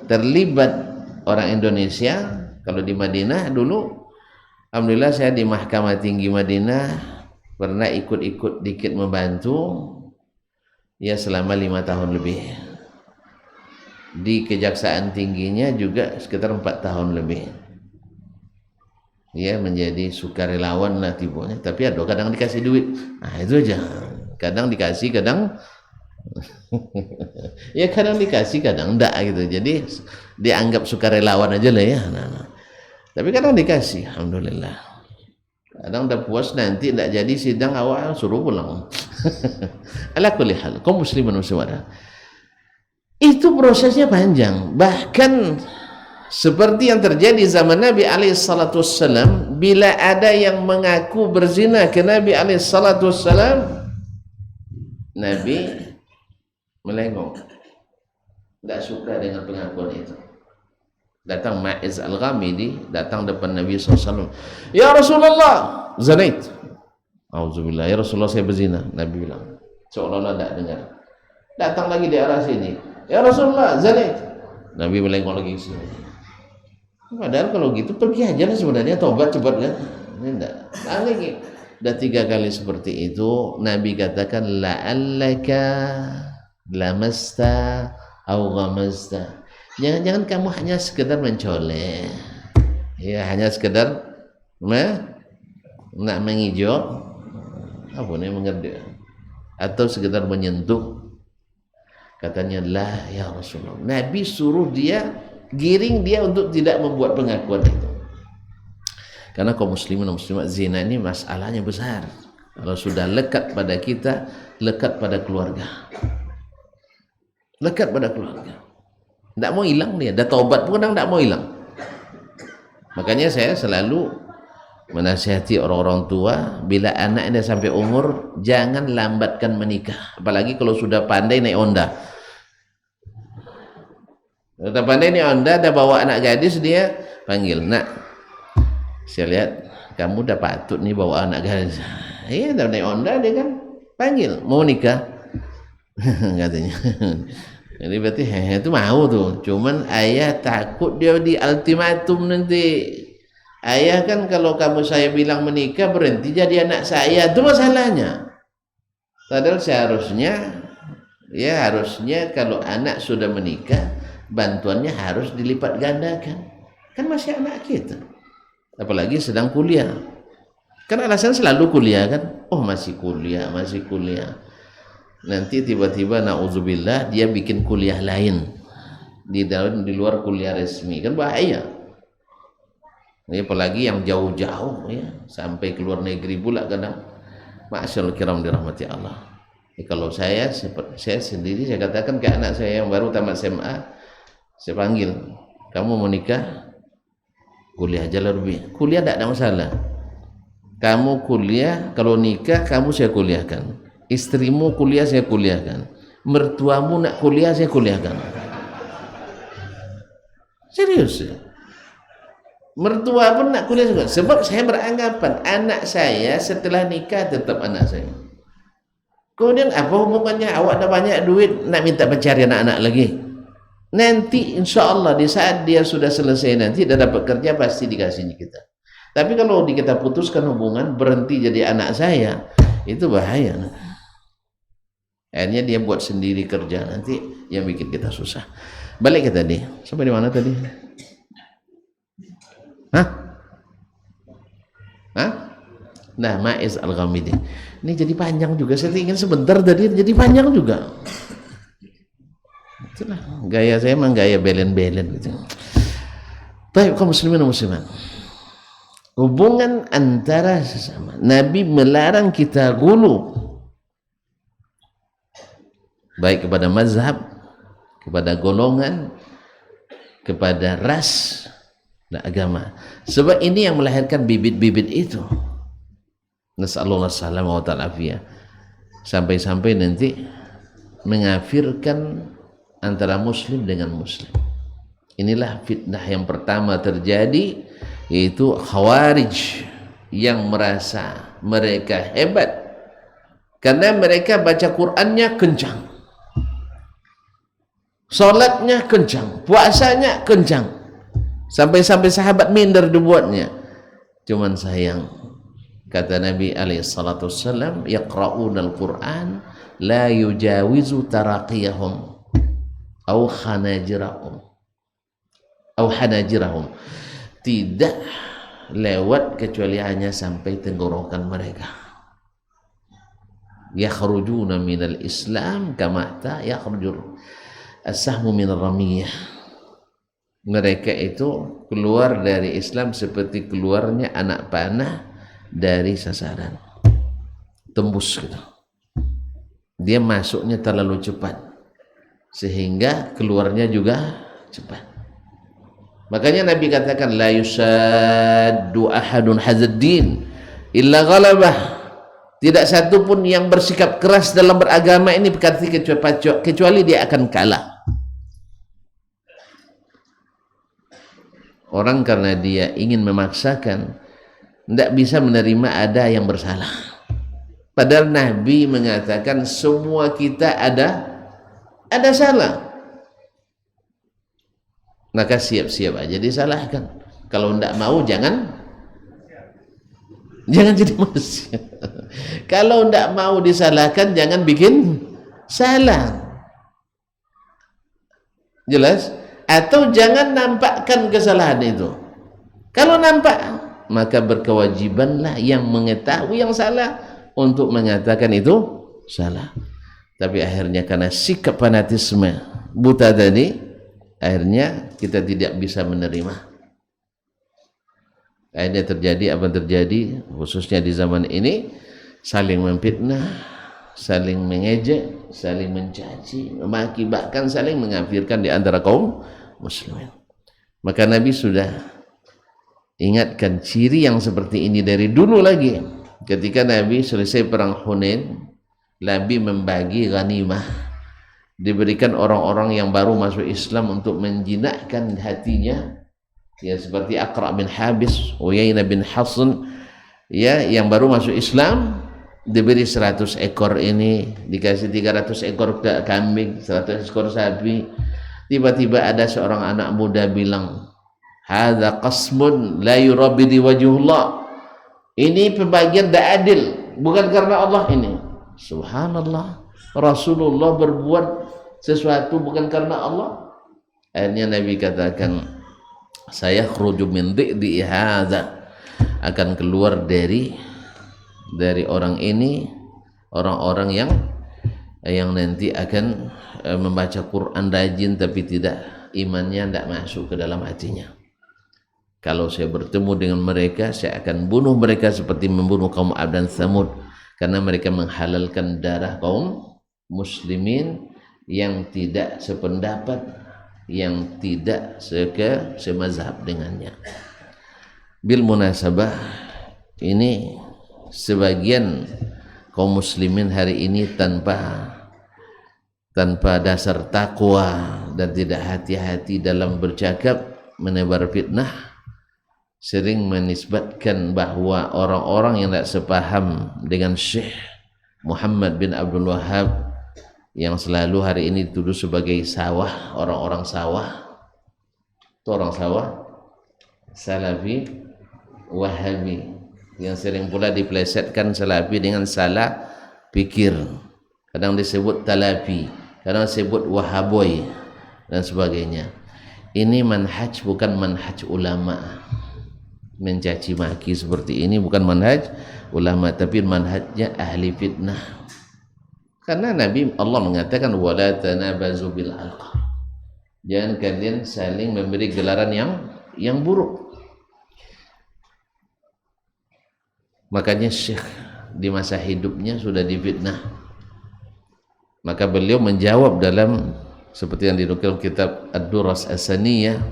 terlibat orang Indonesia, kalau di Madinah dulu, alhamdulillah saya di Mahkamah Tinggi Madinah pernah ikut-ikut dikit membantu, ya selama 5 tahun lebih. Di Kejaksaan Tingginya juga sekitar 4 tahun lebih. Ya, menjadi sukarelawan lah tibunya, tapi ada kadang dikasih duit. Nah itu aja. Kadang dikasih, kadang ya kadang dikasih, kadang enggak gitu. Jadi dianggap sukarelawan aja lah ya. Tapi kadang dikasih, alhamdulillah. Kadang udah puas, nanti enggak jadi sidang awal suruh pulang. Ala kulli hal, kaum muslimin muslimat, itu prosesnya panjang. Bahkan seperti yang terjadi zaman Nabi alaihissalam, bila ada yang mengaku berzina ke Nabi alaihissalam, Nabi melengok, tidak suka dengan pengakuan itu. Datang Ma'iz al-Ghamidi, datang depan Nabi SAW, ya Rasulullah, zanait. Auzubillah, ya Rasulullah saya berzina. Nabi bilang, seolah-olah tidak dengar. Datang lagi di arah sini, ya Rasulullah, zanait. Nabi melengok lagi ke sini. Padahal kalau gitu pergi aja lah sebenarnya, tobat cepat kan. Ini enggak. Lagi. Dah 3 kali seperti itu, Nabi katakan la'allaka lamasta au ghamasta. Jangan-jangan kamu hanya sekedar mencolek. Ya, hanya sekedar nak mengijok, apa nih mengerti, atau sekedar menyentuh. Katanya lah ya Rasulullah. Nabi suruh dia, giring dia untuk tidak membuat pengakuan itu. Karena kaum muslimin dan muslimat, zina ini masalahnya besar. Kalau sudah lekat pada kita, lekat pada keluarga. Lekat pada keluarga. Tidak mau hilang dia. Dah taubat pun kadang tidak mau hilang. Makanya saya selalu menasihati orang-orang tua, bila anak dia sampai umur, jangan lambatkan menikah. Apalagi kalau sudah pandai naik Honda. Kalau pandai naik Honda, dah bawa anak gadis, dia panggil, nak, saya lihat kamu dah patut nih bawa anak gadis. Iya, dah naik Honda, dia kan panggil, mau nikah. Katanya. Jadi berarti itu mau tuh. Cuman ayah takut dia di ultimatum nanti. Ayah kan kalau kamu saya bilang menikah berhenti jadi anak saya, itu masalahnya. Padahal seharusnya, ya harusnya kalau anak sudah menikah, bantuannya harus dilipat gandakan. Kan masih anak kita. Apalagi sedang kuliah. Kan alasan selalu kuliah kan. Oh masih kuliah, masih kuliah. Nanti tiba-tiba na'udzubillah dia bikin kuliah lain di luar kuliah resmi, kan bahaya. Ya, apalagi yang jauh-jauh ya, sampai ke luar negeri pula kadang. Ma'asyarul kiram dirahmati Allah. Ya, kalau saya sendiri, saya katakan ke anak saya yang baru tamat SMA, saya panggil, kamu mau nikah? Kuliah aja lebih. Kuliah tidak ada masalah. Kamu kuliah, kalau nikah kamu saya kuliahkan. Istrimu kuliah saya kuliahkan. Mertuamu nak kuliah saya kuliahkan. Serius ya? Mertua pun nak kuliah juga. Sebab saya beranggapan anak saya setelah nikah tetap anak saya. Kemudian apa hubungannya awak dah banyak duit nak minta mencari anak-anak lagi? Nanti insya Allah di saat dia sudah selesai nanti dah dapat kerja pasti dikasihnya kita. Tapi kalau kita putuskan hubungan berhenti jadi anak saya, itu bahaya. Akhirnya dia buat sendiri kerja, nanti yang bikin kita susah. Balik ke tadi, sampai di mana tadi? Hah? Nah, Ma'iz Al-Ghamidi. Ini jadi panjang juga. Saya ingin sebentar tadi jadi panjang juga. Itulah gaya saya, emang gaya belen-belen gitu. Baik, kaum muslimin dan muslimat. Hubungan antara sesama. Nabi melarang kita gulu, baik kepada mazhab, kepada golongan, kepada ras dan agama. Sebab ini yang melahirkan bibit-bibit itu. Nasallallahu alaihi wa ta'ala. Sampai-sampai nanti mengafirkan antara muslim dengan muslim. Inilah fitnah yang pertama terjadi, yaitu Khawarij yang merasa mereka hebat karena mereka baca Qur'annya kencang, salatnya kencang, puasanya kencang, sampai-sampai sahabat minder dibuatnya. Cuman sayang, kata Nabi alaihi salatu wassalam, yaqra'unal Qur'an la yujawizu taraqiyahum au hanajirahum, tidak lewat kecuali hanya sampai tenggorokan mereka. Yakhrujuna minal Islam kama ta yakhrujur as-sahmu minar ramiyah. Mereka itu keluar dari Islam seperti keluarnya anak panah dari sasaran, tembus gitu. Dia masuknya terlalu cepat sehingga keluarnya juga cepat. Makanya Nabi katakan la yusaddu ahadun hazaddin illa ghalabah. Tidak satu pun yang bersikap keras dalam beragama ini berarti kecuali dia akan kalah. Orang karena dia ingin memaksakan, tidak bisa menerima ada yang bersalah. Padahal Nabi mengatakan semua kita ada salah. Maka siap-siap aja disalahkan. Kalau tidak mau jangan jadi manusia. Kalau tidak mau disalahkan jangan bikin salah. Jelas? Atau jangan nampakkan kesalahan itu. Kalau nampak, maka berkewajibanlah yang mengetahui yang salah untuk mengatakan itu salah. Tapi akhirnya karena sikap fanatisme buta tadi, akhirnya kita tidak bisa menerima. Akhirnya terjadi apa yang terjadi, khususnya di zaman ini, saling memfitnah, saling mengejek, saling mencaci, memaki, bahkan saling mengkafirkan di antara kaum muslimin. Maka Nabi sudah ingatkan ciri yang seperti ini dari dulu lagi. Ketika Nabi selesai perang Hunain, Nabi membagi ghanimah, diberikan orang-orang yang baru masuk Islam untuk menjinakkan hatinya, ya seperti Aqra bin Habis, Uyainah bin Hasan, ya yang baru masuk Islam, diberi 100 ekor ini, dikasih 300 ekor kambing, 100 ekor sapi. Tiba-tiba ada seorang anak muda bilang, hadza qasmun la yurabbi wajhullah. Ini pembagian tidak adil, bukan karena Allah ini. Subhanallah, Rasulullah berbuat sesuatu bukan karena Allah. Akhirnya Nabi katakan, saya khruju min dhi'i hadza, akan keluar dari orang ini orang-orang yang nanti akan membaca Quran rajin tapi tidak, imannya tidak masuk ke dalam hatinya. Kalau saya bertemu dengan mereka, saya akan bunuh mereka seperti membunuh kaum Ad dan Tsamud, karena mereka menghalalkan darah kaum muslimin yang tidak sependapat, yang tidak semazhab dengannya. Bil munasabah, ini sebagian kaum muslimin hari ini tanpa dasar takwa dan tidak hati-hati dalam bercakap, menebar fitnah, sering menisbatkan bahwa orang-orang yang tidak sepaham dengan Syekh Muhammad bin Abdul Wahhab, yang selalu hari ini dituduh sebagai sawah, orang-orang sawah, itu orang sawah, Salafi, Wahabi, yang sering pula diplesetkan Salafi dengan salah pikir. Kadang disebut Talafi, kadang disebut Wahaboy dan sebagainya. Ini manhaj bukan manhaj ulama. mencaci maki seperti ini bukan manhaj ulama, tapi manhajnya ahli fitnah. Karena Nabi Allah mengatakan wala tanabazu bil alqab, jangan kalian saling memberi gelaran yang buruk. Makanya Syekh di masa hidupnya sudah difitnah, maka beliau menjawab dalam seperti yang dinukil kitab Ad-Duras As-Saniyah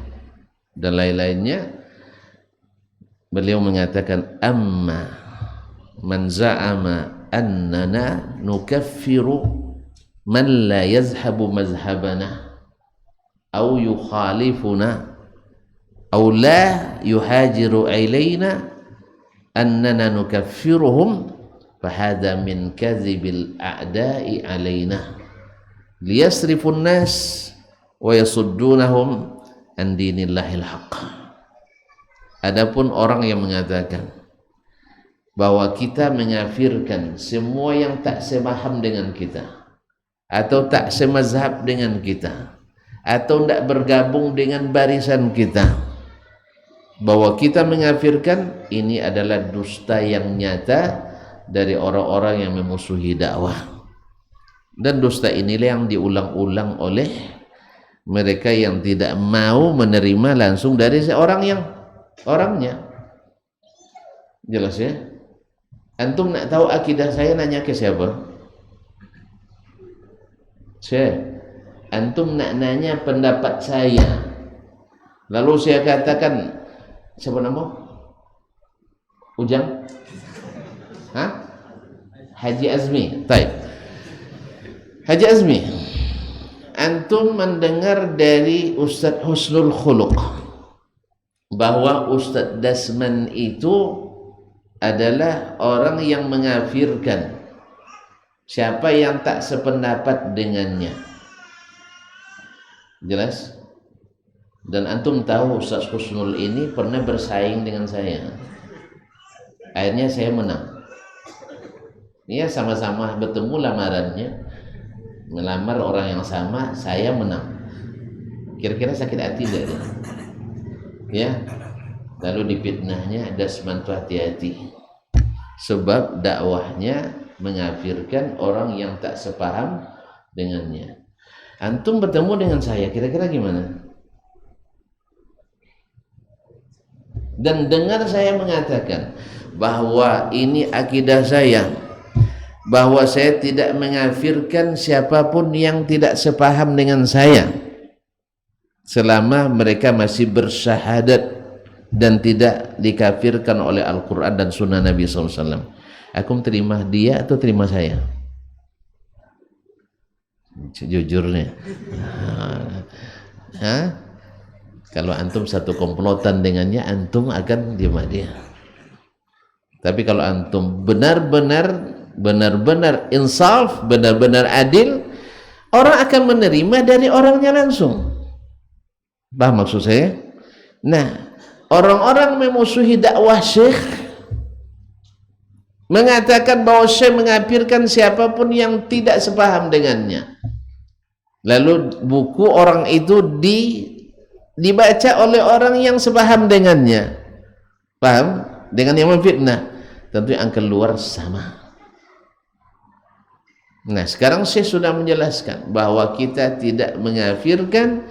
dan lain-lainnya. Beliau mengatakan amma man za'ama annana nukaffiru man la yazhabu mazhabana aw yukhalifuna aw la yuhajiru ilayna annana nukaffiruhum fahadha min kadhibil a'da'i alaina liyasrifun nas wa yasuddunahum an dinillahil haqq. Adapun orang yang mengatakan bahwa kita mengafirkan semua yang tak semaham dengan kita atau tak semazhab dengan kita atau tidak bergabung dengan barisan kita, bahwa kita mengafirkan, ini adalah dusta yang nyata dari orang-orang yang memusuhi dakwah. Dan dusta inilah yang diulang-ulang oleh mereka yang tidak mau menerima langsung dari seorang yang orangnya. Jelas ya? Antum nak tahu akidah saya, nanya ke siapa? Antum nak nanya pendapat saya, lalu saya katakan, siapa nama? Ujang? Haji Azmi. Baik. Haji Azmi, antum mendengar dari Ustadz Husnul Khuluq bahwa Ustadz Dasman itu adalah orang yang mengafirkan siapa yang tak sependapat dengannya. Jelas? Dan antum tahu Ustaz Husnul ini pernah bersaing dengan saya. Akhirnya saya menang. Dia sama-sama bertemu lamarannya, melamar orang yang sama, saya menang. Kira-kira sakit hati tidak dia? Ya. Lalu difitnahnya Dasman tuh hati-hati, sebab dakwahnya mengafirkan orang yang tak sepaham dengannya. Antum bertemu dengan saya, kira-kira gimana? Dan dengar saya mengatakan bahwa ini akidah saya, bahwa saya tidak mengafirkan siapapun yang tidak sepaham dengan saya selama mereka masih bersyahadat dan tidak dikafirkan oleh Al-Quran dan Sunnah Nabi SAW. Aku terima dia atau terima saya? Jujurnya. Kalau antum satu komplotan dengannya, antum akan terima dia. Tapi kalau antum benar-benar insaf, benar-benar adil, orang akan menerima dari orangnya langsung. Paham maksud saya? Nah, orang-orang memusuhi dakwah Syekh mengatakan bahwa Syekh mengafirkan siapapun yang tidak sepaham dengannya. Lalu buku orang itu dibaca oleh orang yang sepaham dengannya. Paham? Dengan yang memfitnah, tentu yang keluar sama. Nah, sekarang Syekh sudah menjelaskan bahwa kita tidak mengafirkan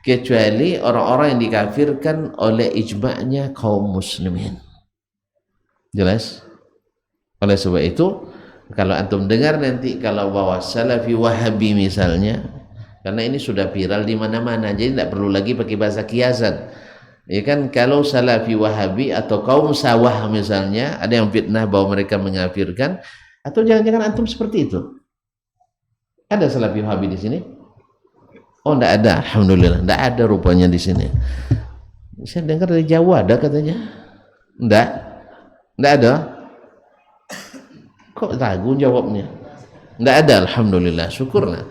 kecuali orang-orang yang dikafirkan oleh ijma'nya kaum muslimin. Jelas? Oleh sebab itu, kalau antum dengar nanti kalau bahwa Salafi Wahabi misalnya, karena ini sudah viral di mana-mana, jadi tidak perlu lagi pakai bahasa kiasan. Ya kan, kalau Salafi Wahabi atau kaum sawah misalnya, ada yang fitnah bahwa mereka mengafirkan, atau jangan-jangan antum seperti itu. Ada Salafi Wahabi di sini? Oh, tidak ada, alhamdulillah, tidak ada rupanya di sini. Saya dengar dari Jawa ada katanya. Tidak ada. Kok ragu jawabnya? Tidak ada, alhamdulillah, syukurlah.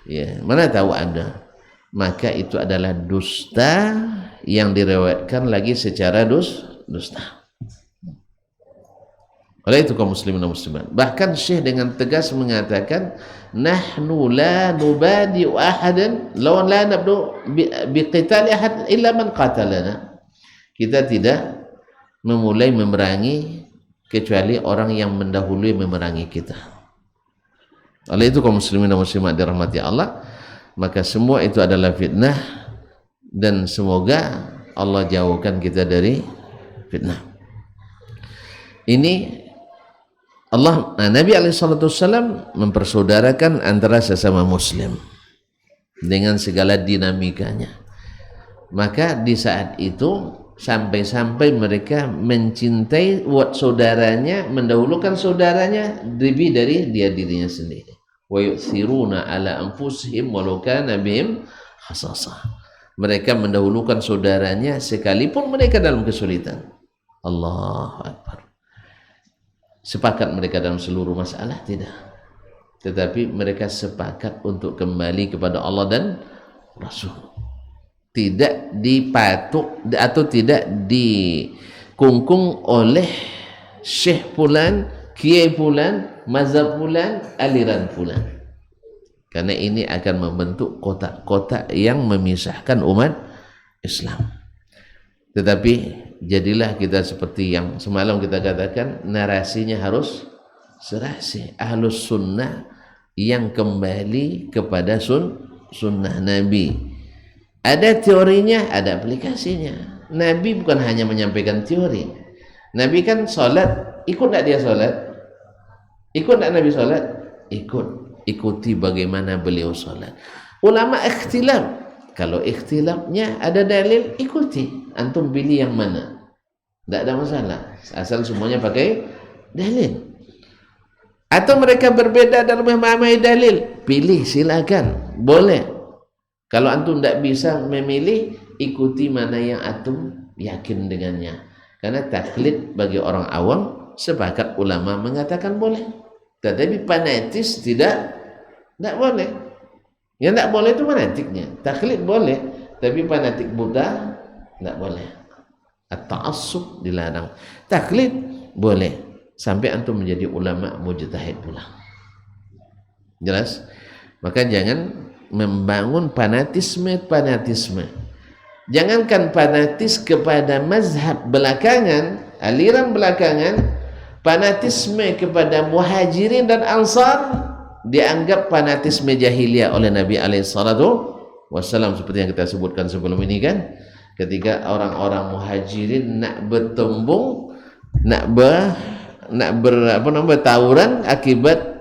Ya, mana tahu ada. Maka itu adalah dusta yang direwetkan lagi secara dusta. Oleh itu kaum muslimin dan muslimat, bahkan Syekh dengan tegas mengatakan, nahnu la nubadi'u ahadan law la nabdu biqitali ahad illa man qatalana. Kita tidak memulai memerangi kecuali orang yang mendahului memerangi kita. Oleh itu kaum muslimin dan muslimat dirahmati Allah, maka semua itu adalah fitnah, dan semoga Allah jauhkan kita dari fitnah. Ini Nabi SAW mempersaudarakan antara sesama muslim dengan segala dinamikanya. Maka di saat itu sampai-sampai mereka mencintai saudaranya, mendahulukan saudaranya lebih dari dirinya sendiri. Wa yu'thiruna ala anfusihim walau kana bihim khasasah. Mereka mendahulukan saudaranya sekalipun mereka dalam kesulitan. Allahu Akbar. Sepakat mereka dalam seluruh masalah? Tidak. Tetapi mereka sepakat untuk kembali kepada Allah dan Rasul. Tidak dipatuk atau tidak dikungkung oleh syekh fulan, kiai fulan, mazhab fulan, aliran fulan. Karena ini akan membentuk kotak-kotak yang memisahkan umat Islam. Tetapi jadilah kita seperti yang semalam kita katakan, narasinya harus serasi. Ahlus sunnah yang kembali kepada sunnah Nabi. Ada teorinya, ada aplikasinya. Nabi bukan hanya menyampaikan teori. Nabi kan sholat, ikut tak dia sholat? Ikut tak Nabi sholat? Ikut. Ikuti bagaimana beliau sholat. Ulama ikhtilaf. Kalau ikhtilafnya ada dalil, ikuti. Antum pilih yang mana? Tidak ada masalah. Asal semuanya pakai dalil. Atau mereka berbeda dalam memahami dalil, pilih, silakan, boleh. Kalau antum tidak bisa memilih, ikuti mana yang antum yakin dengannya. Karena taklid bagi orang awam, sepakat ulama mengatakan boleh. Tetapi fanatis tidak boleh. Yang tidak boleh itu fanatiknya. Taklid boleh, tapi fanatik buta tidak boleh. At-ta'assub dilarang. Taklid boleh sampai antum menjadi ulama mujtahid pula. Jelas? Maka jangan membangun fanatisme. Jangankan fanatis kepada mazhab belakangan, aliran belakangan, fanatisme kepada muhajirin dan ansar dianggap fanatisme jahiliyah oleh Nabi SAW, seperti yang kita sebutkan sebelum ini kan, ketika orang-orang muhajirin nak bertembung, nak bertawuran akibat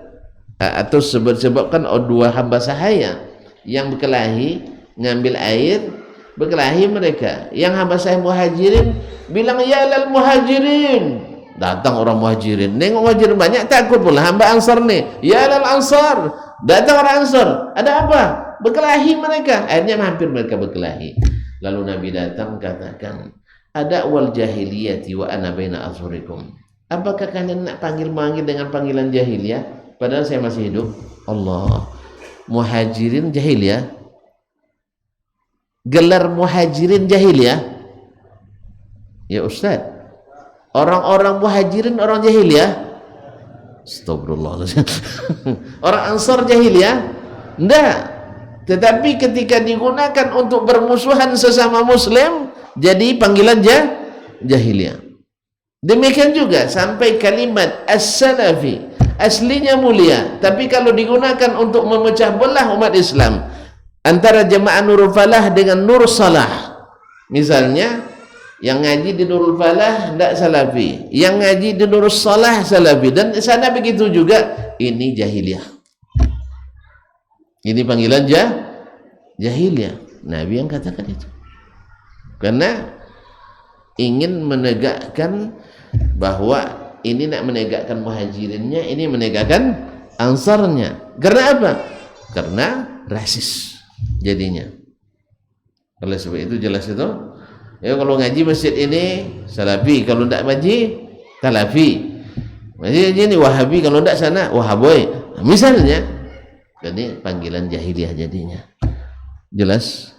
atau sebabkan dua hamba sahaya yang berkelahi ngambil air, berkelahi mereka. Yang hamba sahaya muhajirin bilang ya lal muhajirin. Datang orang muhajirin, nengok muhajirin banyak, takut pula hamba ansar nih. Ya lal ansar, datang orang ansar. Ada apa? Berkelahi mereka. Akhirnya hampir mereka berkelahi. Lalu Nabi datang katakan, ada wal jahiliyati wa ana baina azhurikum. Apakah kalian nak panggil-manggil dengan panggilan jahiliyah padahal saya masih hidup? Allah. Muhajirin jahiliyah. Gelar muhajirin jahiliyah. Ya Ustaz, orang-orang muhajirin orang jahiliyah? Astagfirullahaladzim. Orang ansar jahiliyah? Enggak. Tetapi ketika digunakan untuk bermusuhan sesama muslim, jadi panggilan jahiliyah. Demikian juga sampai kalimat as-salafi, aslinya mulia, tapi kalau digunakan untuk memecah belah umat Islam antara jemaah Nurul Falah dengan Nur Salah, misalnya yang ngaji di Nurul Falah tidak salafi, yang ngaji di Nurul Salah salafi, dan sana begitu juga. Ini jahiliyah, ini panggilan jahiliyah. Nabi yang katakan itu karena ingin menegakkan bahwa ini nak menegakkan muhajirinnya, ini menegakkan ansarnya. Karena apa? Karena rasis jadinya. Oleh sebab itu jelas itu, ya kalau ngaji masjid ini salafi, kalau tidak ngaji talafi. Masjid ini wahabi, kalau tidak sana wahaboy. Misalnya, jadi panggilan jahiliyah jadinya. Jelas?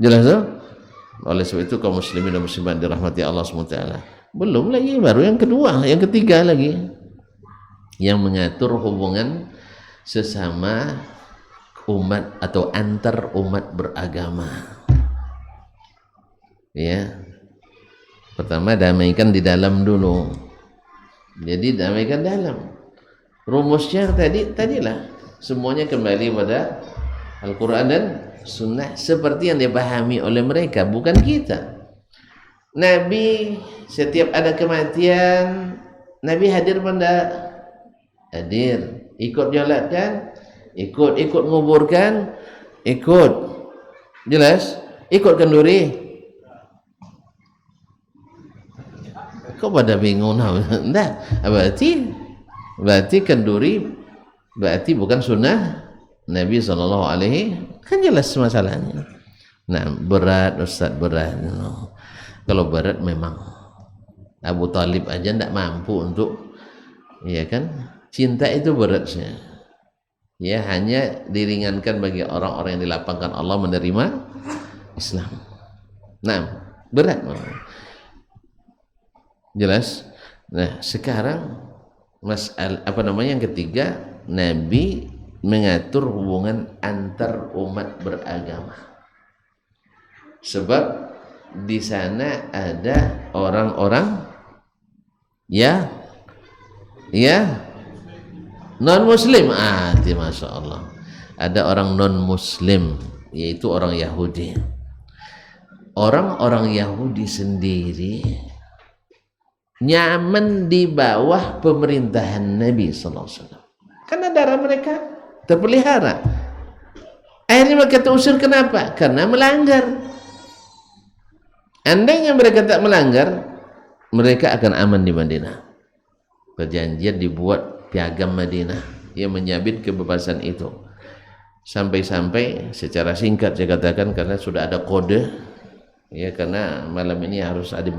Jelas tuh? Oleh sebab itu kaum muslimin dan muslimat dirahmati Allah SWT. Belum lagi, baru yang kedua, yang ketiga lagi, yang mengatur hubungan sesama umat atau antar umat beragama. Ya, Pertama, damaikan di dalam dulu. Jadi damaikan dalam. Rumusnya tadilah semuanya kembali pada Al-Quran dan Sunnah seperti yang dipahami oleh mereka, bukan kita. Nabi setiap ada kematian, Nabi hadir pada hadir, ikut jalankan, ikut nguburkan, ikut, jelas, ikut kenduri. Kok pada bingung? Nah, berarti kenduri berarti bukan sunnah Nabi sallallahu alaihi, kan jelas masalahnya. Nah, berat Ustaz, berat. Kalau berat memang Abu Talib aja tidak mampu untuk, ya kan? Cinta itu beratnya. Ya, hanya diringankan bagi orang-orang yang dilapangkan Allah menerima Islam. Nah, berat memang. Jelas. Nah, sekarang yang ketiga, Nabi mengatur hubungan antar umat beragama. Sebab di sana ada orang-orang ya non muslim. Masya Allah, ada orang non muslim, yaitu orang Yahudi. Orang-orang Yahudi sendiri nyaman di bawah pemerintahan Nabi sallallahu alaihi wasallam karena darah mereka terpelihara. Akhirnya mereka terusir. Kenapa? Karena melanggar. Andainya mereka tak melanggar, mereka akan aman di Madinah. Perjanjian dibuat, piagam Madinah yang menyabit kebebasan itu. Sampai-sampai secara singkat saya katakan, karena sudah ada kode, ya, karena malam ini harus ada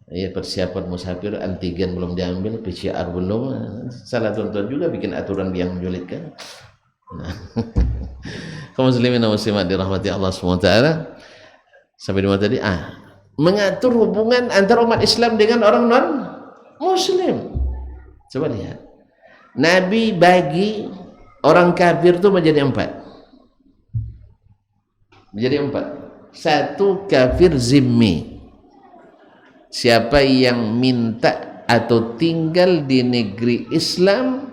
persiapan musafir, antigen belum diambil, PCR belum. Salah tuan-tuan juga bikin aturan yang menyulitkan. Nah, kaum muslimin dan muslimat dirahmati Allah SWT. Sampai di mana tadi? Mengatur hubungan antara umat Islam dengan orang non muslim. Coba lihat, Nabi bagi orang kafir itu menjadi empat. Satu, kafir zimmi, siapa yang minta atau tinggal di negeri Islam,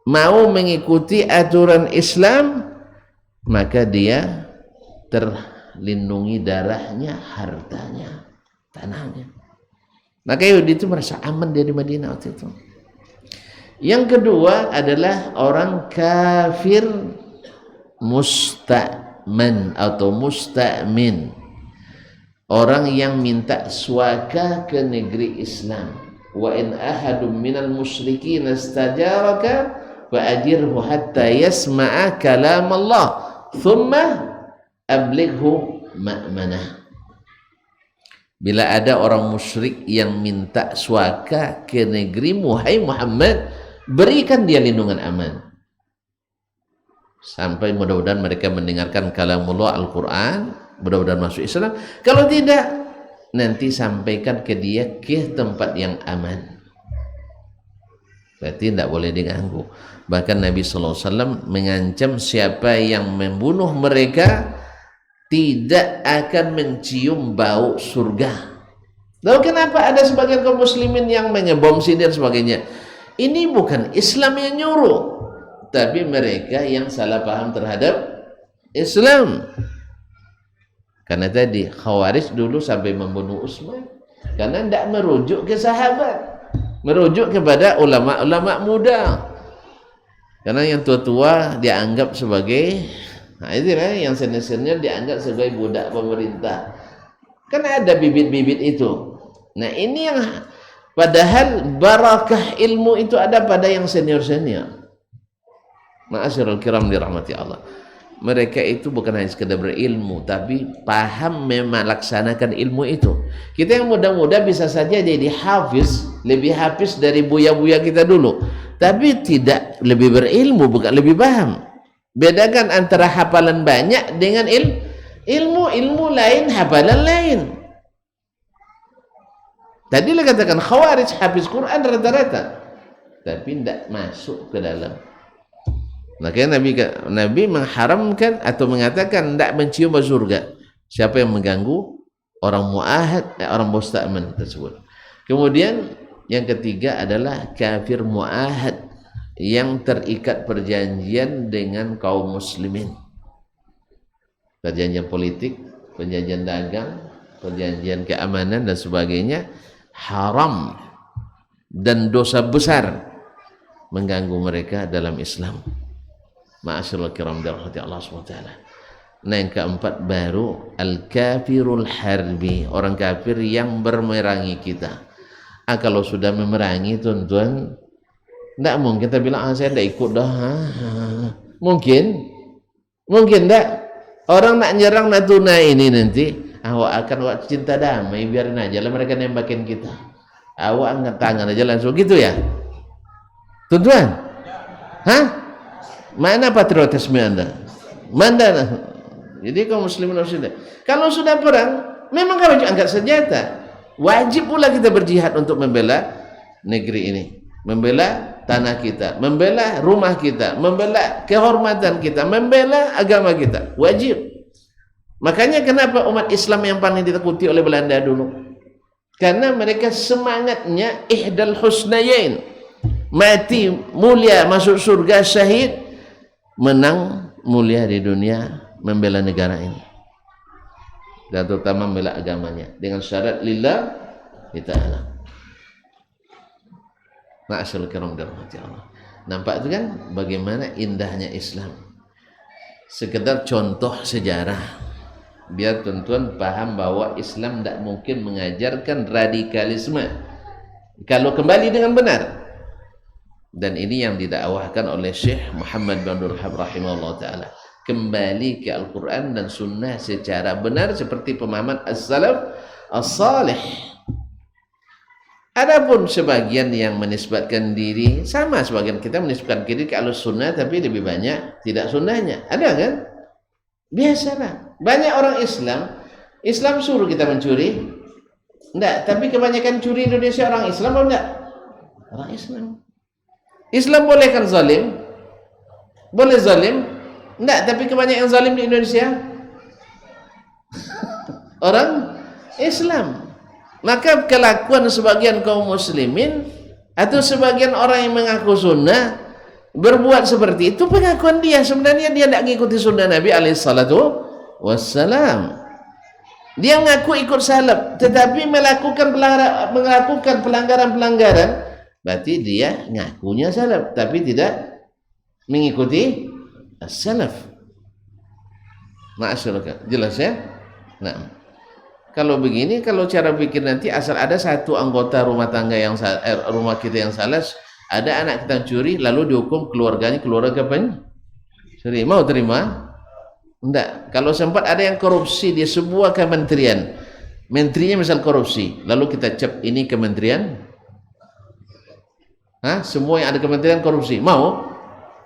mau mengikuti aturan Islam, maka dia terlindungi darahnya, hartanya, tanahnya. Maka Yahudi itu merasa aman dia di Madinah waktu itu. Yang kedua adalah orang kafir musta'man atau musta'min, orang yang minta suaka ke negeri Islam. Wa in ahadum minal musyrikin istajaraka fa ajirhu hatta yasma'a kalam Allah thumma ablighu ma'manah. Bila ada orang musyrik yang minta suaka ke negerimu, hai Muhammad, berikan dia lindungan aman sampai mudah-mudahan mereka mendengarkan kalamullah Al-Quran, mudah-mudahan masuk Islam. Kalau tidak, nanti sampaikan ke dia ke tempat yang aman. Berarti tidak boleh diganggu. Bahkan Nabi SAW mengancam siapa yang membunuh mereka tidak akan mencium bau surga. Lalu kenapa ada sebagian kaum muslimin yang mengebom sini dan sebagainya? Ini bukan Islam yang nyuruh, tapi mereka yang salah paham terhadap Islam. Karena tadi Khawarij dulu sampai membunuh Utsman karena tidak merujuk ke sahabat, merujuk kepada ulama-ulama muda. Karena yang tua-tua dianggap sebagai, itulah yang senior-senior dianggap sebagai budak pemerintah. Karena ada bibit-bibit itu. Nah, ini yang padahal barakah ilmu itu ada pada yang senior-senior. Ma'asyiral kiram dirahmati Allah. Mereka itu bukan hanya sekedar berilmu, tapi paham melaksanakan ilmu itu. Kita yang muda-muda bisa saja jadi hafiz, lebih hafiz dari buya-buya kita dulu, tapi tidak lebih berilmu, bukan lebih paham. Bedakan antara hafalan banyak dengan ilmu lain, hafalan lain. Tadi lah katakan Khawarij hafiz Quran rata-rata, tapi tidak masuk ke dalam. Makanya Nabi mengharamkan atau mengatakan tidak mencium bau surga. Siapa yang mengganggu orang muahad, orang musta'man tersebut. Kemudian yang ketiga adalah kafir muahad yang terikat perjanjian dengan kaum muslimin, perjanjian politik, perjanjian dagang, perjanjian keamanan dan sebagainya, haram dan dosa besar mengganggu mereka dalam Islam. Ma'asyiral kiram dirahmati Allah SWT. Nah, yang keempat baru al-kafirul harbi, orang kafir yang memerangi kita. Kalau sudah memerangi, tuan-tuan, tidak mungkin kita bilang, saya tidak ikut dah. Mungkin tidak. Orang nak nyerang Natuna ini nanti, awak akan cinta damai, biarin aja lah mereka nembakin kita. Awak angkat tangan aja langsung gitu ya, tuan-tuan. Mana patriotisme anda? Mana? Jadi kaum muslimin kalau sudah perang, memang kalau angkat senjata, wajib pula kita berjihad untuk membela negeri ini, membela tanah kita, membela rumah kita, membela kehormatan kita, membela agama kita, wajib. Makanya kenapa umat Islam yang paling ditakuti oleh Belanda dulu? Karena mereka semangatnya ihdal husnayain, mati mulia masuk surga, syahid, menang mulia di dunia, membela negara ini dan terutama membela agamanya dengan syarat lillah ta'ala. Ma'asyarul kiram dirahmati Allah. Nampak itu kan bagaimana indahnya Islam. Sekedar contoh sejarah biar tuan-tuan paham bahwa Islam tidak mungkin mengajarkan radikalisme kalau kembali dengan benar. Dan ini yang didakwahkan oleh Syekh Muhammad bin Abdul Wahhab rahimahullah ta'ala, kembali ke Al-Quran dan Sunnah secara benar seperti pemahaman as-salaf as-salih. Adapun sebagian yang menisbatkan diri, sama sebagian kita menisbatkan diri ke Ahlus-Sunnah tapi lebih banyak tidak sunnahnya. Ada kan? Biasalah. Banyak orang Islam suruh kita mencuri. Enggak, tapi kebanyakan curi Indonesia orang Islam atau enggak? Orang Islam. Islam boleh kan zalim? Boleh zalim? Enggak, tapi kebanyakan zalim di Indonesia orang Islam. Maka kelakuan sebagian kaum muslimin atau sebagian orang yang mengaku sunnah berbuat seperti itu, pengakuan dia sebenarnya dia tidak mengikuti sunnah Nabi alaihissalatu wassalam. Dia mengaku ikut salaf tetapi melakukan pelanggaran-pelanggaran, berarti dia ngakunya salaf tapi tidak mengikuti as-salaf. Ma'asyaraka, jelas ya? Nah, kalau begini, kalau cara pikir nanti asal ada satu anggota rumah tangga yang rumah kita yang salah, ada anak kita curi lalu dihukum keluarga apa? Sorry, mau terima? Enggak. Kalau sempat ada yang korupsi di sebuah kementerian, menterinya misal korupsi, lalu kita cap ini kementerian, semua yang ada kementerian korupsi, mau?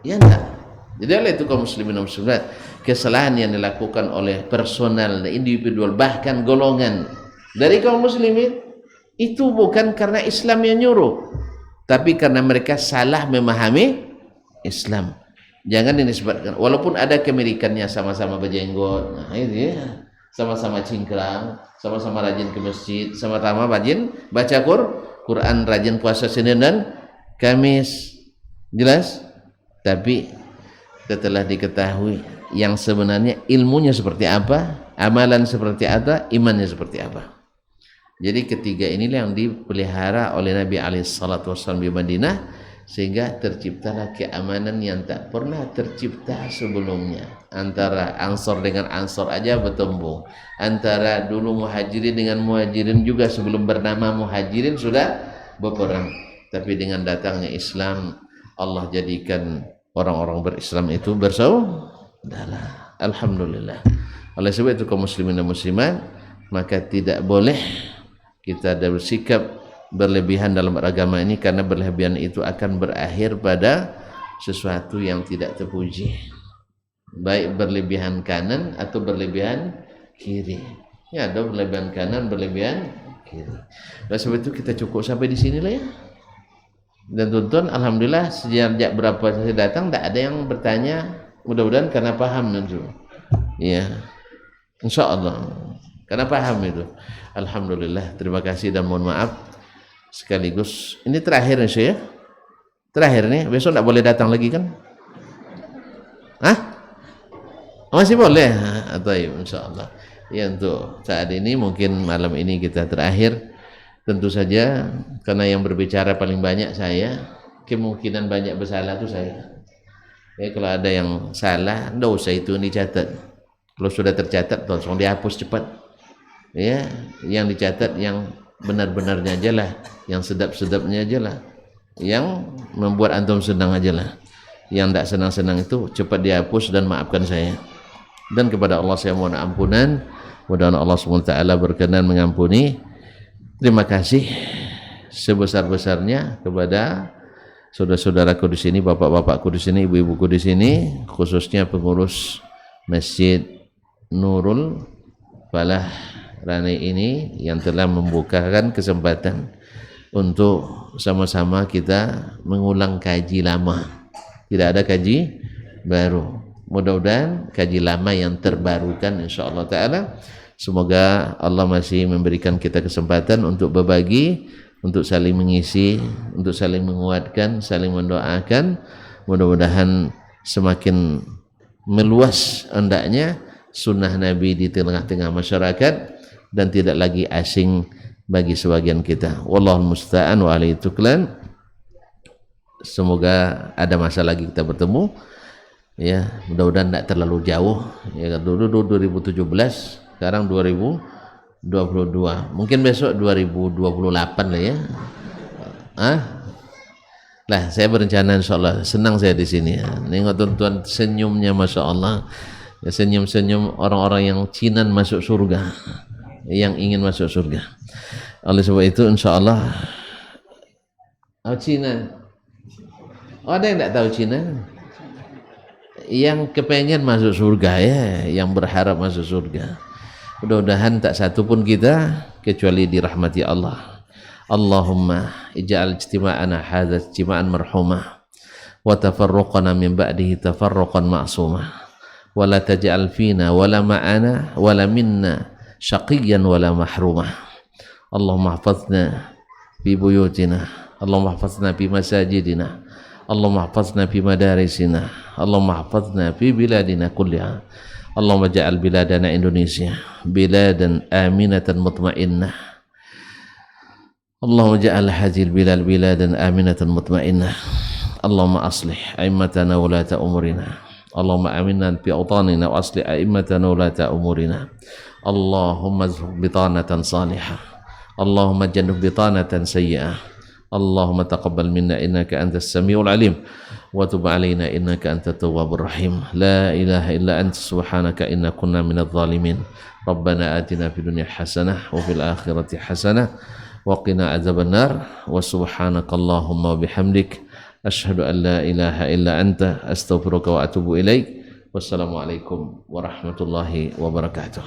Ya enggak. Jadi oleh itu kaum muslimin dan muslimat, kesalahan yang dilakukan oleh personal, individual, bahkan golongan dari kaum muslimin itu bukan karena Islam yang nyuruh, tapi karena mereka salah memahami Islam. Jangan dinisbatkan, walaupun ada kemirikannya, sama-sama berjenggot, nah ini ya, sama-sama cingkrang, sama-sama rajin ke masjid, sama-sama rajin baca Quran, rajin puasa Senin dan Kamis, jelas. Tapi setelah diketahui yang sebenarnya ilmunya seperti apa, amalan seperti apa, imannya seperti apa. Jadi ketiga inilah yang dipelihara oleh Nabi alaihissalatu wassalam di Madinah, sehingga terciptalah keamanan yang tak pernah tercipta sebelumnya. Antara Ansor dengan Ansor aja bertembung, antara dulu Muhajirin dengan Muhajirin juga sebelum bernama Muhajirin sudah berperang. Tapi dengan datangnya Islam, Allah jadikan orang-orang berislam itu bersaudara. Alhamdulillah. Oleh sebab itu kaum muslimin dan muslimat, maka tidak boleh kita ada bersikap berlebihan dalam agama ini, karena berlebihan itu akan berakhir pada sesuatu yang tidak terpuji, baik berlebihan kanan atau berlebihan kiri. Ya, ada berlebihan kanan, berlebihan kiri. Oleh sebab itu kita cukup sampai di sinilah ya. Dan tuan-tuan, alhamdulillah sejak berapa saya datang tidak ada yang bertanya, mudah-mudahan karena paham nanti. Ya, insya Allah. karena paham itu. Alhamdulillah, terima kasih dan mohon maaf sekaligus ini terakhir nih saya, terakhir nih, besok tidak boleh datang lagi kan? Hah? Masih boleh? Atau insyaallah ya, untuk saat ini mungkin malam ini kita terakhir. Tentu saja karena yang berbicara paling banyak saya, kemungkinan banyak bersalah itu saya. Ya, kalau ada yang salah, tidak usah itu dicatat. Kalau sudah tercatat, langsung dihapus cepat. Ya, yang dicatat yang benar-benarnya aja lah, yang sedap-sedapnya aja lah, yang membuat antum senang aja lah. Yang tidak senang-senang itu cepat dihapus dan maafkan saya. Dan kepada Allah saya mohon ampunan. Mudah-mudahan Allah SWT berkenan mengampuni. Terima kasih sebesar-besarnya kepada saudara-saudaraku di sini, bapak-bapakku di sini, ibu-ibuku di sini, khususnya pengurus Masjid Nurul Falah Rani ini yang telah membukakan kesempatan untuk sama-sama kita mengulang kaji lama. Tidak ada kaji baru. Mudah-mudahan kaji lama yang terbarukan insyaallah taala. Semoga Allah masih memberikan kita kesempatan untuk berbagi, untuk saling mengisi, untuk saling menguatkan, saling mendoakan. Mudah-mudahan semakin meluas hendaknya sunnah Nabi di tengah-tengah masyarakat dan tidak lagi asing bagi sebagian kita. Wallahul musta'an wa alaihi tuklan. Semoga ada masa lagi kita bertemu. Ya, mudah-mudahan tidak terlalu jauh. Ya, dulu 2017, sekarang 2022. Mungkin besok 2028 lah ya. Lah, saya berencana insyaallah, senang saya di sini ya. Nengok tuan-tuan senyumnya masya Allah. Ya, senyum-senyum orang-orang yang cinan masuk surga, yang ingin masuk surga. Oleh sebab itu insyaallah Cina. Ada yang tidak tahu Cina? Yang kepengen masuk surga ya, yang berharap masuk surga. Mudah-mudahan tak satu pun kita kecuali dirahmati Allah. Allahumma ij'al ijtima'ana hadza ijtima'an marhumah wa tafarruqana min ba'dihi tafarruqan ma'sumah. Wala taj'al fina wala ma'ana wala minna syaqiyyan wala mahrumah. Allahumma hafazna fi buyutina, Allahumma hafazna fi masajidina, Allahumma hafazna fi madarisina, Allahumma hafazna fi biladina kulliha. Allahumma ja'al biladana Indonesia biladan aminatan mutmainnah. Allahumma ja'al hadhil bilad biladan aminatan mutmainnah. Allahumma aslih a'immatana wa ulata umurina. Allahumma aminna fi awtanina wa aslih a'immatana wa ulata umurina. Allahumma zhub bitanatan salihah. Allahumma jannub bitanatan sayyi'ah. Allahumma taqabbal minna innaka antas samiul alim wa tub alaina innaka antat tawwabur rahim. La ilaha illa anta subhanaka inna kunna minadh dhalimin. Rabbana atina fid dunya hasanah wa fil akhirati hasanah wa qina adzabannar. Wa subhanakallahumma wa bihamdik asyhadu an la ilaha illa anta astaghfiruka wa atubu ilaik. Wassalamualaikum warahmatullahi wabarakatuh.